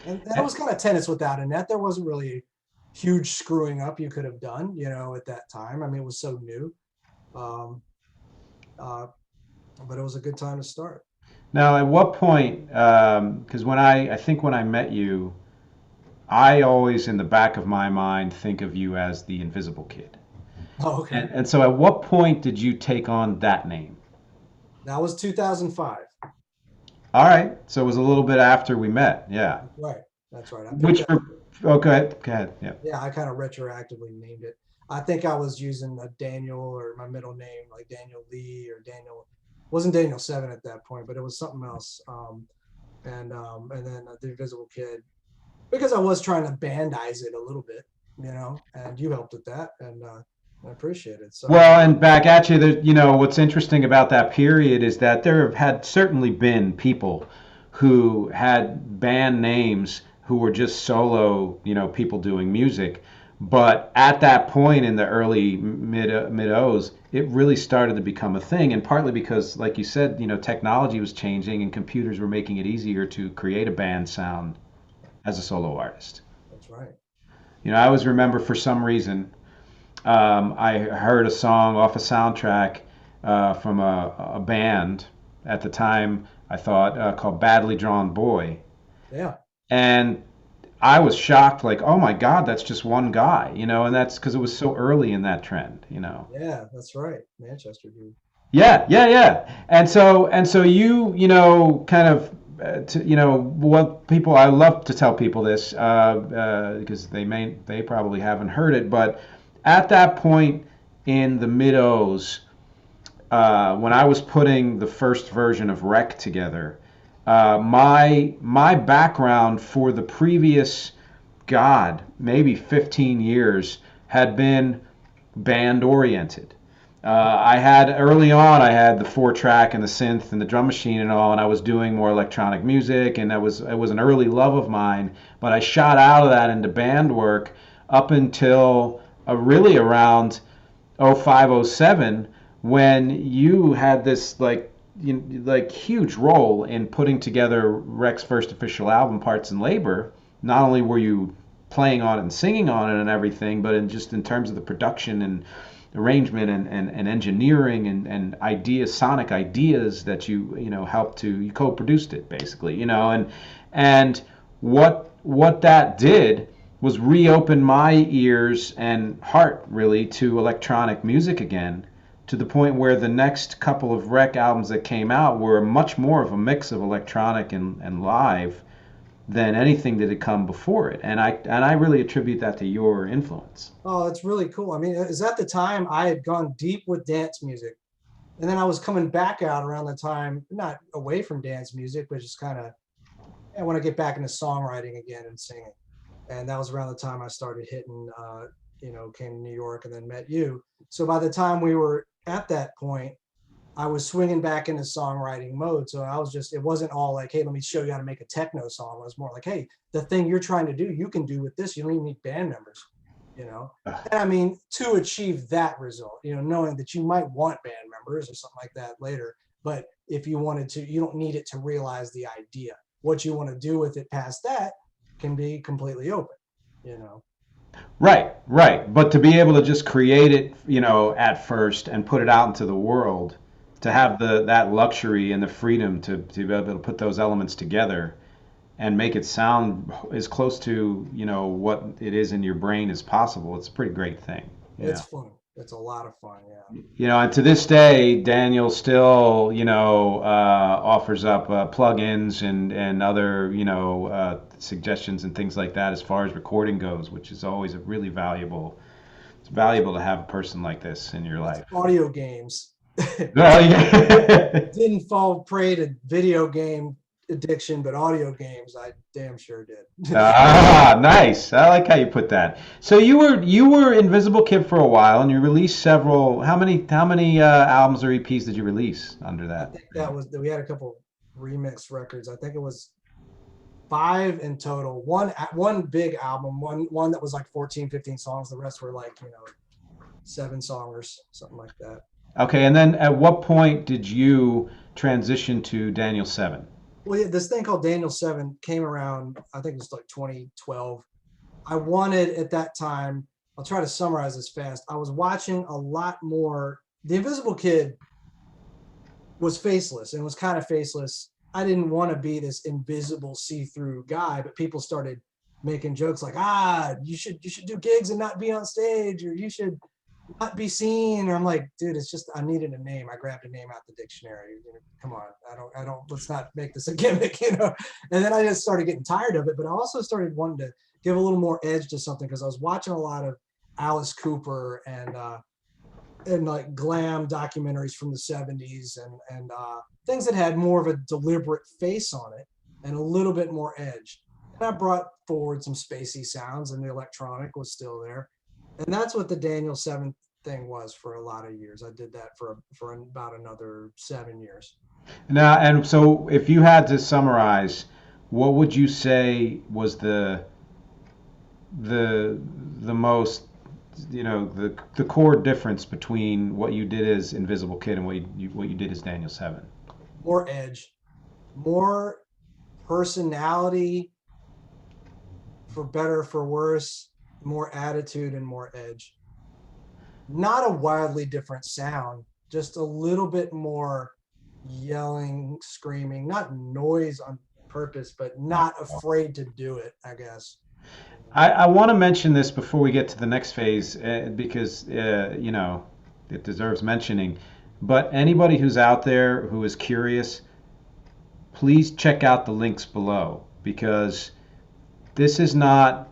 And it was kind of tennis without a net. There wasn't really huge screwing up you could have done, at that time. I mean, it was so new. Um, uh, but it was a good time to start. Now, at what point, because I think when I met you, I always in the back of my mind think of you as the Invisible Kid. Oh, okay. And so at what point did you take on that name? That was 2005. All right, so it was a little bit after we met, yeah. That's right. That's right. I picked Which that. for, oh, go ahead, yeah. Yeah, I kind of retroactively named it. I think I was using a Daniel or my middle name, like Daniel Lee or Daniel. Wasn't Daniel Seven at that point, but it was something else. And then the Invisible Kid, because I was trying to bandize it a little bit, and you helped with that, and I appreciate it. So Well, and back at you, what's interesting about that period is that there have had certainly been people who had band names who were just solo, people doing music. But at that point in the early mid O's, it really started to become a thing, and partly because, like you said, technology was changing and computers were making it easier to create a band sound as a solo artist. that's right. I always remember for some reason I heard a song off a soundtrack from a band at the time, I thought, called Badly Drawn Boy. Yeah, And I was shocked, like, oh my God, that's just one guy, and that's because it was so early in that trend. yeah, that's right. Manchester dude. Yeah, yeah, yeah. And so kind of, what people, I love to tell people this, because they probably haven't heard it, but at that point in the mid O's, when I was putting the first version of Rec together, my background for the previous, God, maybe 15 years had been band oriented. I had early on, I had the 4-track and the synth and the drum machine and all, and I was doing more electronic music, and it was an early love of mine. But I shot out of that into band work up until really around '05, '07, when you had this like huge role in putting together Rec's first official album, Parts and Labor. Not only were you playing on it and singing on it and everything, but in terms of the production and arrangement and engineering and ideas, sonic ideas that you co-produced it basically, and what that did was reopen my ears and heart really to electronic music again, to the point where the next couple of Rec albums that came out were much more of a mix of electronic and live than anything that had come before it. And I really attribute that to your influence. Oh, that's really cool. I mean, is at the time I had gone deep with dance music, and then I was coming back out around the time, not away from dance music, but just kind of, I want to get back into songwriting again and singing. And that was around the time I started hitting, came to New York and then met you. So by the time we were at that point, I was swinging back into songwriting mode. So it wasn't all like, hey, let me show you how to make a techno song. It was more like, hey, the thing you're trying to do, you can do with this. You don't even need band members, you know? And I mean, to achieve that result, knowing that you might want band members or something like that later, but if you wanted to, you don't need it to realize the idea. What you want to do with it past that can be completely open. Right, right. But to be able to just create it, at first and put it out into the world, to have that luxury and the freedom to be able to put those elements together and make it sound as close to, what it is in your brain as possible, it's a pretty great thing. It's fun. It's a lot of fun. Yeah. And to this day, Daniel still, offers up plugins and other, suggestions and things like that as far as recording goes, which is always a really valuable. It's valuable to have a person like this in your life. Audio games. Oh, yeah. Didn't fall prey to video game addiction, but audio games, I damn sure did. Nice. I like how you put that. So you were Invisible Kid for a while, and you released several. How many albums or EPs did you release under that? I think we had a couple remix records. I think it was 5 in total. One big album, one that was like 14, 15 songs. The rest were like 7 songers, something like that. Okay, and then at what point did you transition to Daniel 7? Well, yeah, this thing called Daniel 7 came around, I think it was like 2012. I wanted at that time, I'll try to summarize this fast. I was watching a lot more. The Invisible Kid was faceless and was kind of faceless. I didn't want to be this invisible see-through guy, but people started making jokes like, you should do gigs and not be on stage, or you should not be seen. Or I'm like, dude, it's just, I needed a name. I grabbed a name out the dictionary. Come on, I don't, let's not make this a gimmick, And then I just started getting tired of it, but I also started wanting to give a little more edge to something, because I was watching a lot of Alice Cooper and like glam documentaries from the 70s and things that had more of a deliberate face on it and a little bit more edge. And I brought forward some spacey sounds, and the electronic was still there. And that's what the Daniel 7 thing was for a lot of years. I did that for about another 7 years. Now, and so if you had to summarize, what would you say was the most, the core difference between what you did as Invisible Kid and what you did as Daniel 7? More edge, more personality, for better, for worse, more attitude and more edge. Not a wildly different sound, just a little bit more yelling, screaming, not noise on purpose, but not afraid to do it, I guess. I want to mention this before we get to the next phase, because it deserves mentioning. But anybody who's out there who is curious, please check out the links below, because this is not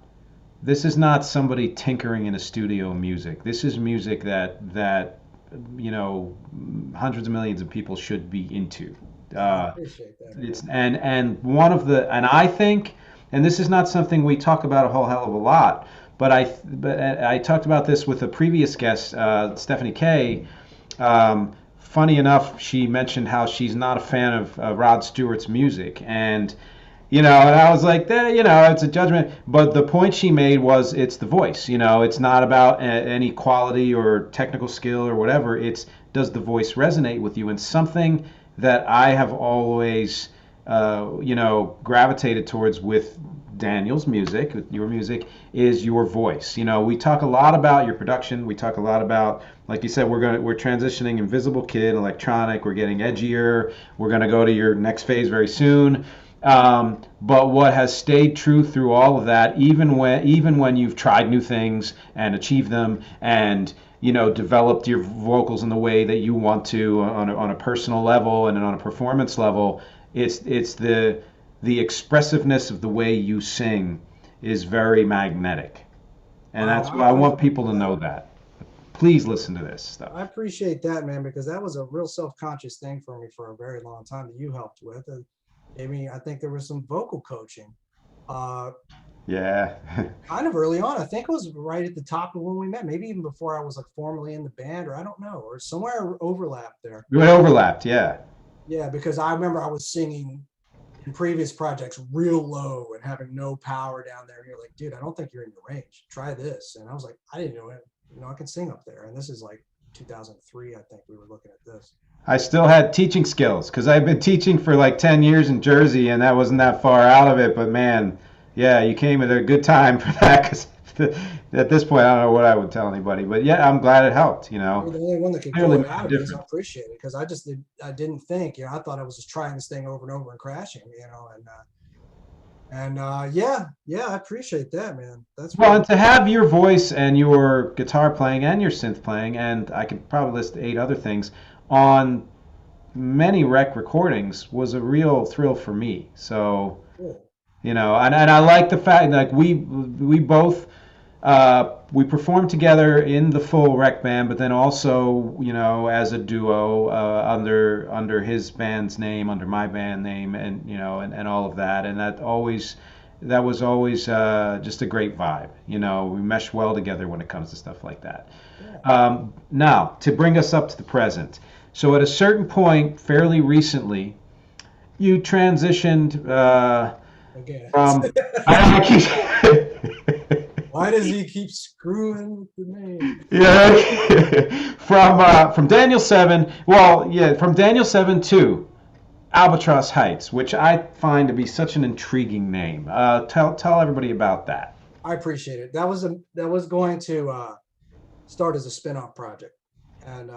somebody tinkering in a studio music. This is music that hundreds of millions of people should be into. I appreciate that. It's and one of the, and I think, and this is not something we talk about a whole hell of a lot, but I talked about this with a previous guest, Stephanie K. Funny enough, she mentioned how she's not a fan of Rod Stewart's music, and and I was like, it's a judgment. But the point she made was, it's the voice. It's not about any quality or technical skill or whatever. It's, does the voice resonate with you? And something that I have always, gravitated towards with Daniel's music, with your music, is your voice. We talk a lot about your production. We talk a lot about, like you said, we're transitioning Invisible Kid, electronic. We're getting edgier. We're gonna go to your next phase very soon. But what has stayed true through all of that, even when you've tried new things and achieved them, and developed your vocals in the way that you want to on a personal level and on a performance level, it's the expressiveness of the way you sing is very magnetic, and that's why I want people to know that. Please listen to this stuff. I appreciate that, man, because that was a real self-conscious thing for me for a very long time that you helped with. I think there was some vocal coaching. Yeah. Kind of early on. I think it was right at the top of when we met, maybe even before I was like formally in the band, or I don't know, or somewhere overlapped there. We overlapped, yeah. Yeah, because I remember I was singing in previous projects real low and having no power down there. And you're like, dude, I don't think you're in your range. Try this. And I was like, I didn't know it. I can sing up there. And this is like 2003, I think we were looking at this. I still had teaching skills, because I've been teaching for like 10 years in Jersey, and that wasn't that far out of it. But man, yeah, you came at a good time for that, because at this point, I don't know what I would tell anybody. But yeah, I'm glad it helped. You're the only one that could pull it out of me, so I appreciate it, because I didn't think, I thought I was just trying this thing over and over and crashing, and And yeah, I appreciate that, man. That's Well, really and to have your voice and your guitar playing and your synth playing, and I could probably list 8 other things on many rec recordings was a real thrill for me. So, cool. and I like the fact like we both we performed together in the full rec band, but then also as a duo under his band's name, under my band name, and and all of that, and that was always just a great vibe. We mesh well together when it comes to stuff like that. Yeah. Now, to bring us up to the present. So at a certain point, fairly recently, you transitioned Again. from. I Why does he keep screwing with the name? Yeah, from Daniel 7. Well, yeah, from Daniel 7 to Albatross Heights, which I find to be such an intriguing name. Tell everybody about that. I appreciate it. That was going to start as a spin-off project. And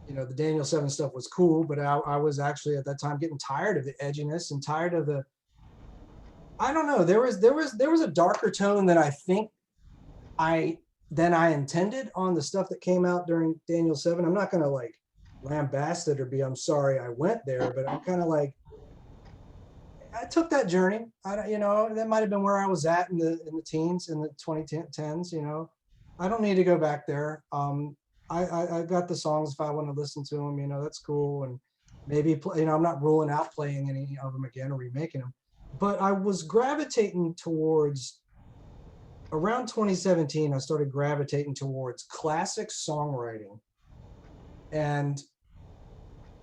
the Daniel 7 stuff was cool, but I was actually at that time getting tired of the edginess and tired of the, I don't know, there was a darker tone than I think I than I intended on the stuff that came out during Daniel 7. I'm not gonna like lambast it or be I'm sorry I went there, but I'm kind of like I took that journey. That might have been where I was at in the teens, in the 2010s. I don't need to go back there. I got the songs if I want to listen to them. That's cool. And maybe I'm not ruling out playing any of them again or remaking them. But I was gravitating towards around 2017. I started gravitating towards classic songwriting, and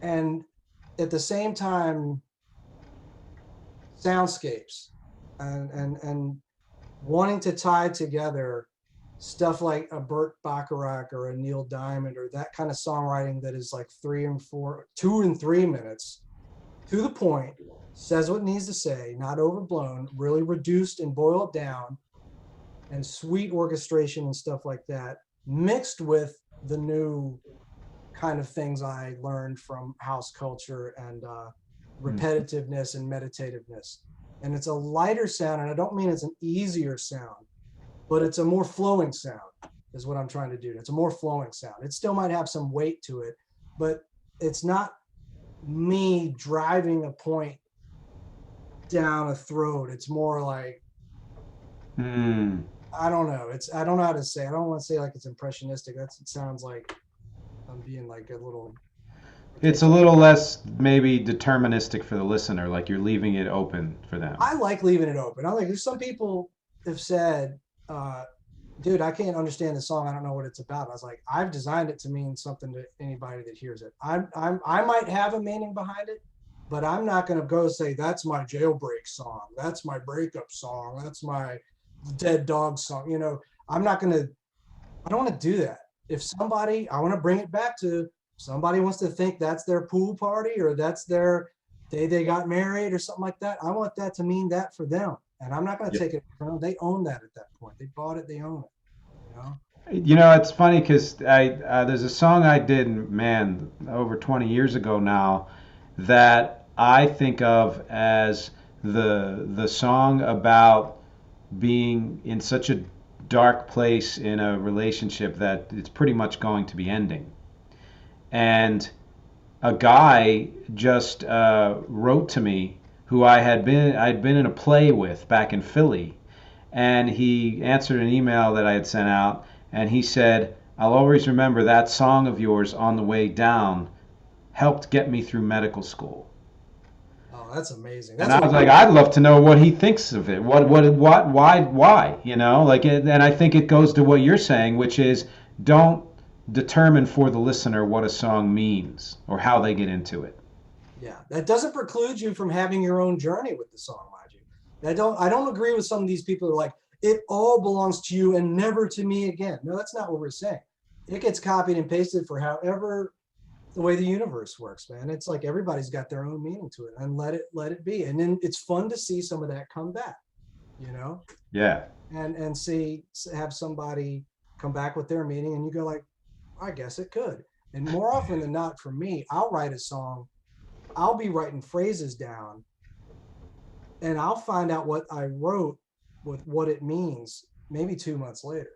and at the same time soundscapes, and wanting to tie together stuff like a Burt Bacharach or a Neil Diamond or that kind of songwriting that is like 2 and 3 minutes, to the point, says what it needs to say, not overblown, really reduced and boiled down, and sweet orchestration and stuff like that, mixed with the new kind of things I learned from house culture and repetitiveness and meditativeness. And it's a lighter sound, and I don't mean it's an easier sound, but it's a more flowing sound, is what I'm trying to do. It's a more flowing sound. It still might have some weight to it, but it's not me driving a point down a throat. It's more like, Hmm. I don't know. I don't know how to say. I don't want to say like it's impressionistic. It sounds like I'm being like a little. It's a little less maybe deterministic for the listener, like you're leaving it open for them. I like leaving it open. I like. There's some people have said, "Dude, I can't understand the song. I don't know what it's about." I was like, I've designed it to mean something to anybody that hears it. I might have a meaning behind it, but I'm not going to go say that's my jailbreak song. That's my breakup song. That's my dead dog song. I'm not going to. I don't want to do that. If somebody, I want to bring it back to somebody wants to think that's their pool party or that's their day they got married or something like that. I want that to mean that for them. And I'm not going to Yep. take it from them. They own that at that point. They bought it, they own it. It's funny because there's a song I did, man, over 20 years ago now, that I think of as the song about being in such a dark place in a relationship that it's pretty much going to be ending. And a guy just wrote to me who I'd been in a play with back in Philly, and he answered an email that I had sent out, and he said, "I'll always remember that song of yours on the way down helped get me through medical school." Oh, that's amazing. And That's I what was like, I'd love to know what he thinks of it. Why? And I think it goes to what you're saying, which is don't determine for the listener what a song means or how they get into it. yeah. That doesn't preclude you from having your own journey with the song, mind you. I don't agree with some of these people who are like, it all belongs to you and never to me again. No, that's not what we're saying. It gets copied and pasted for however the way the universe works, man. It's like everybody's got their own meaning to it, and let it be. And then it's fun to see some of that come back, you know, Yeah. and see have somebody come back with their meaning, and you go like, I guess it could. And more often than not, for me, I'll write a song. I'll be writing phrases down and I'll find out what I wrote with what it means maybe 2 months later.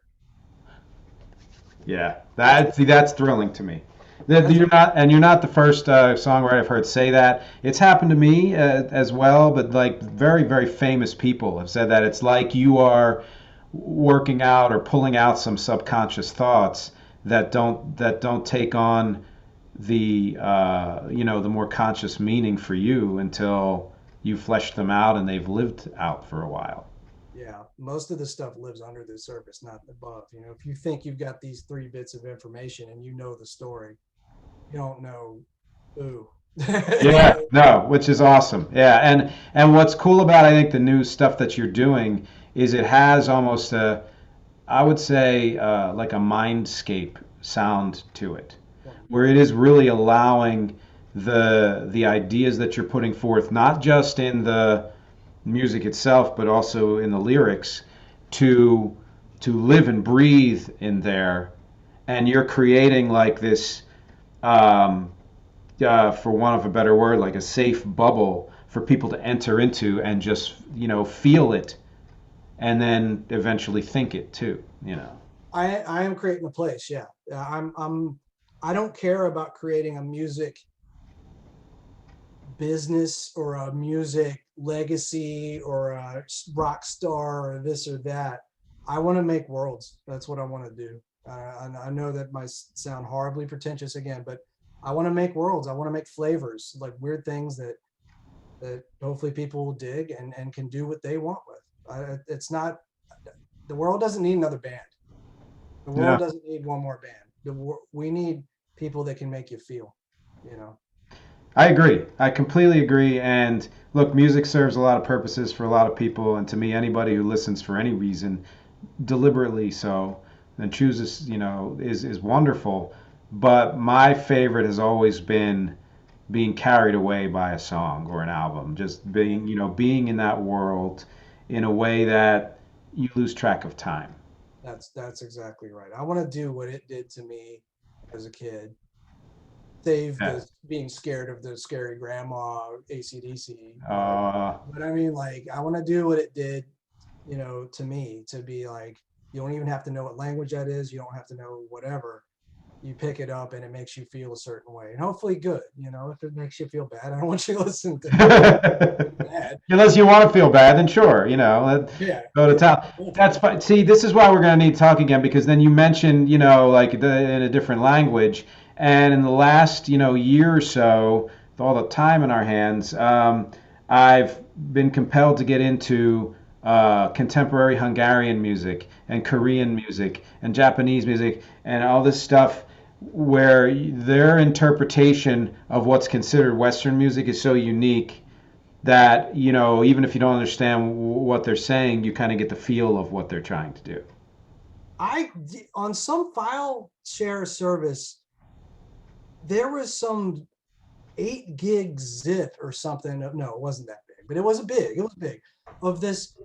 Yeah, That's that's thrilling to me. That that's you're not the first songwriter I've heard say that. It's happened to me as well, but like very, very famous people have said that. It's like you are working out or pulling out some subconscious thoughts that don't take on the the more conscious meaning for you until you flesh them out and they've lived out for a while. Yeah, most of the stuff lives under the surface, not above. If you think you've got these 3 bits of information and you know the story, you don't know. Ooh. Yeah, no, which is awesome. Yeah, and what's cool about I think the new stuff that you're doing is it has almost a I would say like a mindscape sound to it, where it is really allowing the ideas that you're putting forth, not just in the music itself, but also in the lyrics, to live and breathe in there, and you're creating like this. Um, for want of a better word, like a safe bubble for people to enter into and just, feel it and then eventually think it too. I am creating a place. Yeah. I don't care about creating a music business or a music legacy or a rock star or this or that. I want to make worlds. That's what I want to do. And I know that might sound horribly pretentious again, but I want to make worlds. I want to make flavors, like weird things that hopefully people will dig and can do what they want with. It's not, the world doesn't need another band. The Yeah. world doesn't need one more band. We need people that can make you feel, you know. I agree. I completely agree. And look, music serves a lot of purposes for a lot of people. And to me, anybody who listens for any reason, deliberately so, and chooses, is wonderful. But my favorite has always been being carried away by a song or an album, just being in that world in a way that you lose track of time. That's exactly right. I want to do what it did to me as a kid. Save Yeah. the being scared of the scary grandma ACDC part. Uh, But I mean, like, I want to do what it did, to me, to be like, you don't even have to know what language that is. You don't have to know whatever. You pick it up and it makes you feel a certain way. And hopefully good. If it makes you feel bad, I don't want you to listen to bad. unless you want to feel bad, then sure, Yeah. go to Yeah. town. That's fine. See, this is why we're going to need to talk again because then you mentioned, like in a different language. And in the last, year or so, with all the time in our hands, I've been compelled to get into contemporary Hungarian music and Korean music and Japanese music and all this stuff where their interpretation of what's considered Western music is so unique that even if you don't understand what they're saying, you kind of get the feel of what they're trying to do. On some file share service, there was some 8 gig zip or something. No, it wasn't that big, but it was big. It was big, of this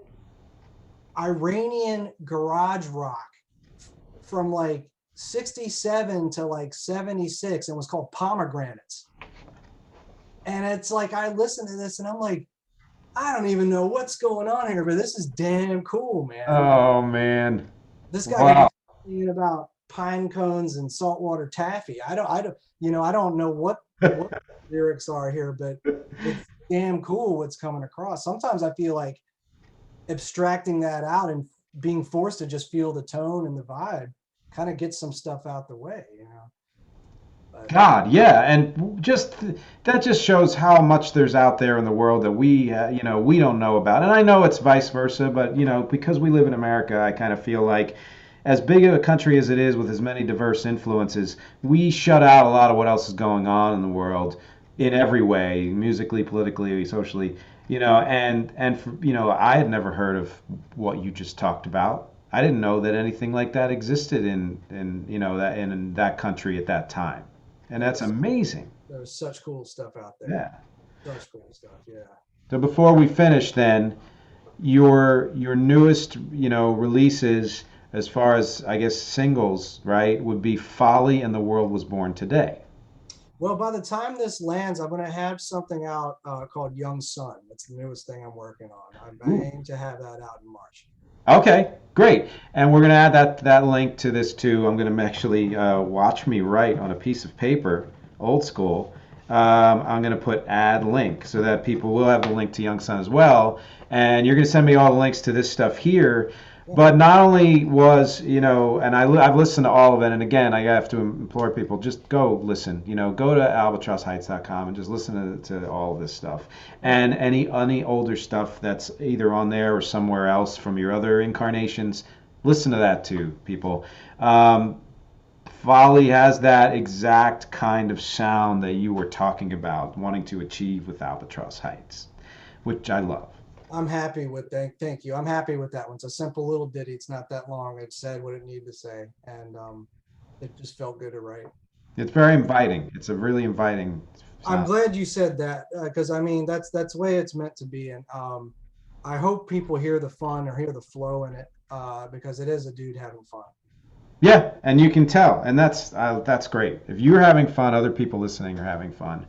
Iranian garage rock from like 67 to like 76 and was called Pomegranates. And it's like, I listened to this and I'm like, I don't even know what's going on here, but this is damn cool, man. Oh man. This guy could Wow. be thinking about pine cones and saltwater taffy. I don't know what lyrics are here, but it's damn cool what's coming across. Sometimes I feel like abstracting that out and being forced to just feel the tone and the vibe kind of gets some stuff out the way. But God, yeah, and just that just shows how much there's out there in the world that we don't know about. And I know it's vice versa, but because we live in America, I kind of feel like as big of a country as it is with as many diverse influences, we shut out a lot of what else is going on in the world in every way, musically, politically, socially, I had never heard of what you just talked about. I didn't know that anything like that existed in that country at that time. And that's there's amazing. there's such cool stuff out there. Yeah. Such cool stuff. Yeah. So before we finish then, your newest, releases as far as I guess singles, right, would be Folly and the World Was Born Today. Well, by the time this lands, I'm going to have something out called Young Sun. That's the newest thing I'm working on. I Ooh. aim to have that out in March. Okay, great. And we're going to add that link to this too. I'm going to actually watch me write on a piece of paper, old school. I'm going to put add link so that people will have the link to Young Sun as well. And you're going to send me all the links to this stuff here. Yeah. But not only was, and I've listened to all of it. And again, I have to implore people, just go listen. Go to albatrossheights.com and just listen to all of this stuff. And any older stuff that's either on there or somewhere else from your other incarnations, listen to that too, people. Folly has that exact kind of sound that you were talking about, wanting to achieve with Albatross Heights, which I love. I'm happy with that. Thank you. I'm happy with that one. It's a simple little ditty. It's not that long. It said what it needed to say, and it just felt good to write. It's very inviting. It's a really inviting I'm sound. glad you said that because I mean that's the way it's meant to be, and I hope people hear the fun or hear the flow in it because it is a dude having fun. Yeah, and you can tell, and that's great. If you're having fun, other people listening are having fun.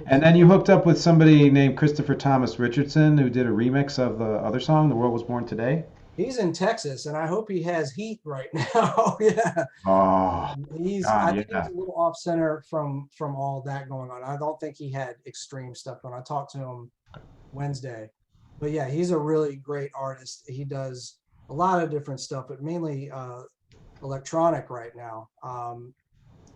And then you hooked up with somebody named Christopher Thomas Richardson who did a remix of the other song, "The World Was Born Today." He's in Texas, and I hope he has heat right now. Yeah, Oh, he's. I God, think he's yeah. a little off center from all that going on. I don't think he had extreme stuff going on. I talked to him Wednesday, but yeah, he's a really great artist. He does a lot of different stuff, but mainly electronic right now,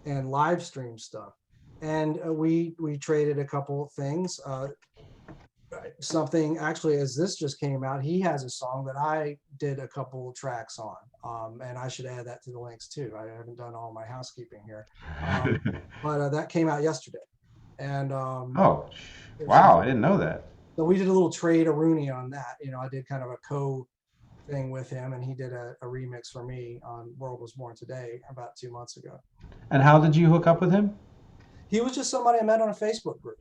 and live stream stuff. And we traded a couple of things. Something actually, as this just came out, he has a song that I did a couple of tracks on, and I should add that to the links too. I haven't done all my housekeeping here, but that came out yesterday, and Oh, there's some. wow, I didn't know that. So we did a little trade a Rooney on that. I did kind of a co thing with him, and he did a remix for me on "World Was Born Today" about 2 months ago. And how did you hook up with him? He was just somebody I met on a Facebook group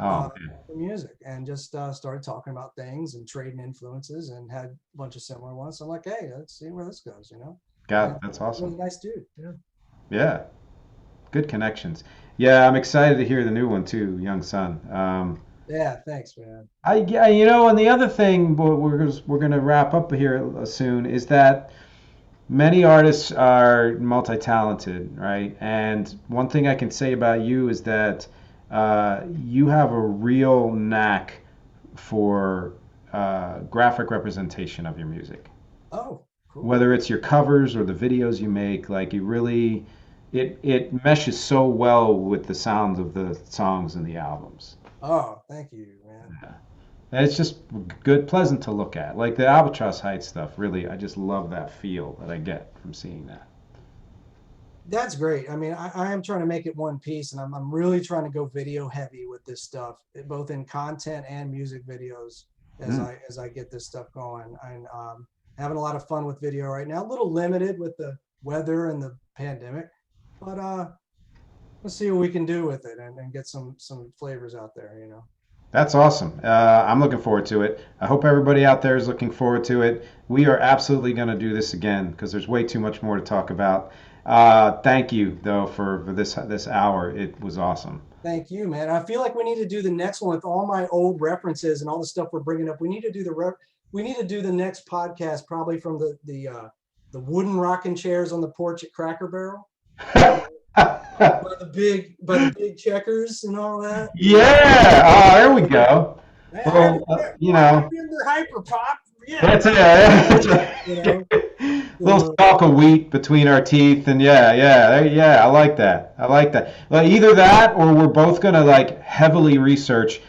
Oh, uh, for music, and just started talking about things and trading influences, and had a bunch of similar ones. So I'm like, hey, let's see where this goes. And God, that's really awesome. nice dude. Yeah. Yeah, good connections. Yeah, I'm excited to hear the new one too, Young Sun. Yeah. Thanks, man. Yeah, and the other thing we're going to wrap up here soon is that many artists are multi-talented, right? And one thing I can say about you is that you have a real knack for graphic representation of your music. Oh, cool. Whether it's your covers or the videos you make, like you really, it meshes so well with the sounds of the songs and the albums. Oh, thank you, man. Yeah. And it's just good, pleasant to look at. Like the Albatross Heights stuff, really, I just love that feel that I get from seeing that. That's great. I mean, I am trying to make it one piece, and I'm really trying to go video heavy with this stuff, both in content and music videos as Mm. I get this stuff going. And having a lot of fun with video right now. A little limited with the weather and the pandemic, but let's see what we can do with it, and get some flavors out there. That's awesome. I'm looking forward to it. I hope everybody out there is looking forward to it. We are absolutely going to do this again because there's way too much more to talk about. Thank you, though, for this hour. It was awesome. Thank you, man. I feel like we need to do the next one with all my old references and all the stuff we're bringing up. We need to do we need to do the next podcast probably from the wooden rocking chairs on the porch at Cracker Barrel, by the big checkers and all that. Yeah. Oh, there we go. I Well, remember Hyper Pop. Yeah, that's it. That's you know. a little So, stalk of wheat between our teeth, and yeah. I like that. I like that. Well, either that, or we're both gonna like heavily research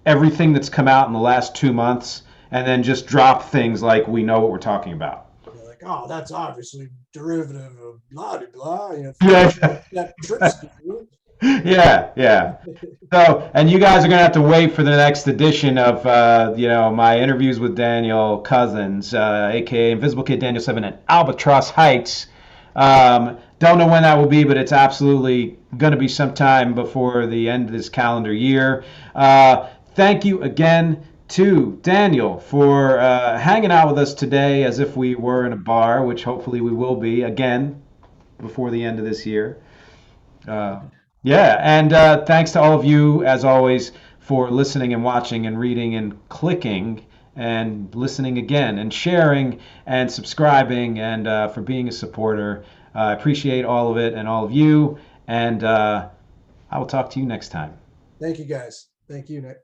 everything that's come out in the last 2 months, and then just drop things like we know what we're talking about. you're like, oh, that's obviously derivative of blah blah blah. Yeah. That trips you. Yeah. So, and you guys are gonna have to wait for the next edition of, my interviews with Daniel Cousins, aka Invisible Kid Daniel 7 at Albatross Heights. Don't know when that will be, but it's absolutely gonna be sometime before the end of this calendar year. Thank you again to Daniel for hanging out with us today as if we were in a bar, which hopefully we will be again before the end of this year. Uh, Yeah, and thanks to all of you, as always, for listening and watching and reading and clicking and listening again and sharing and subscribing and for being a supporter. I appreciate all of it and all of you. And I will talk to you next time. Thank you guys. Thank you, Nick.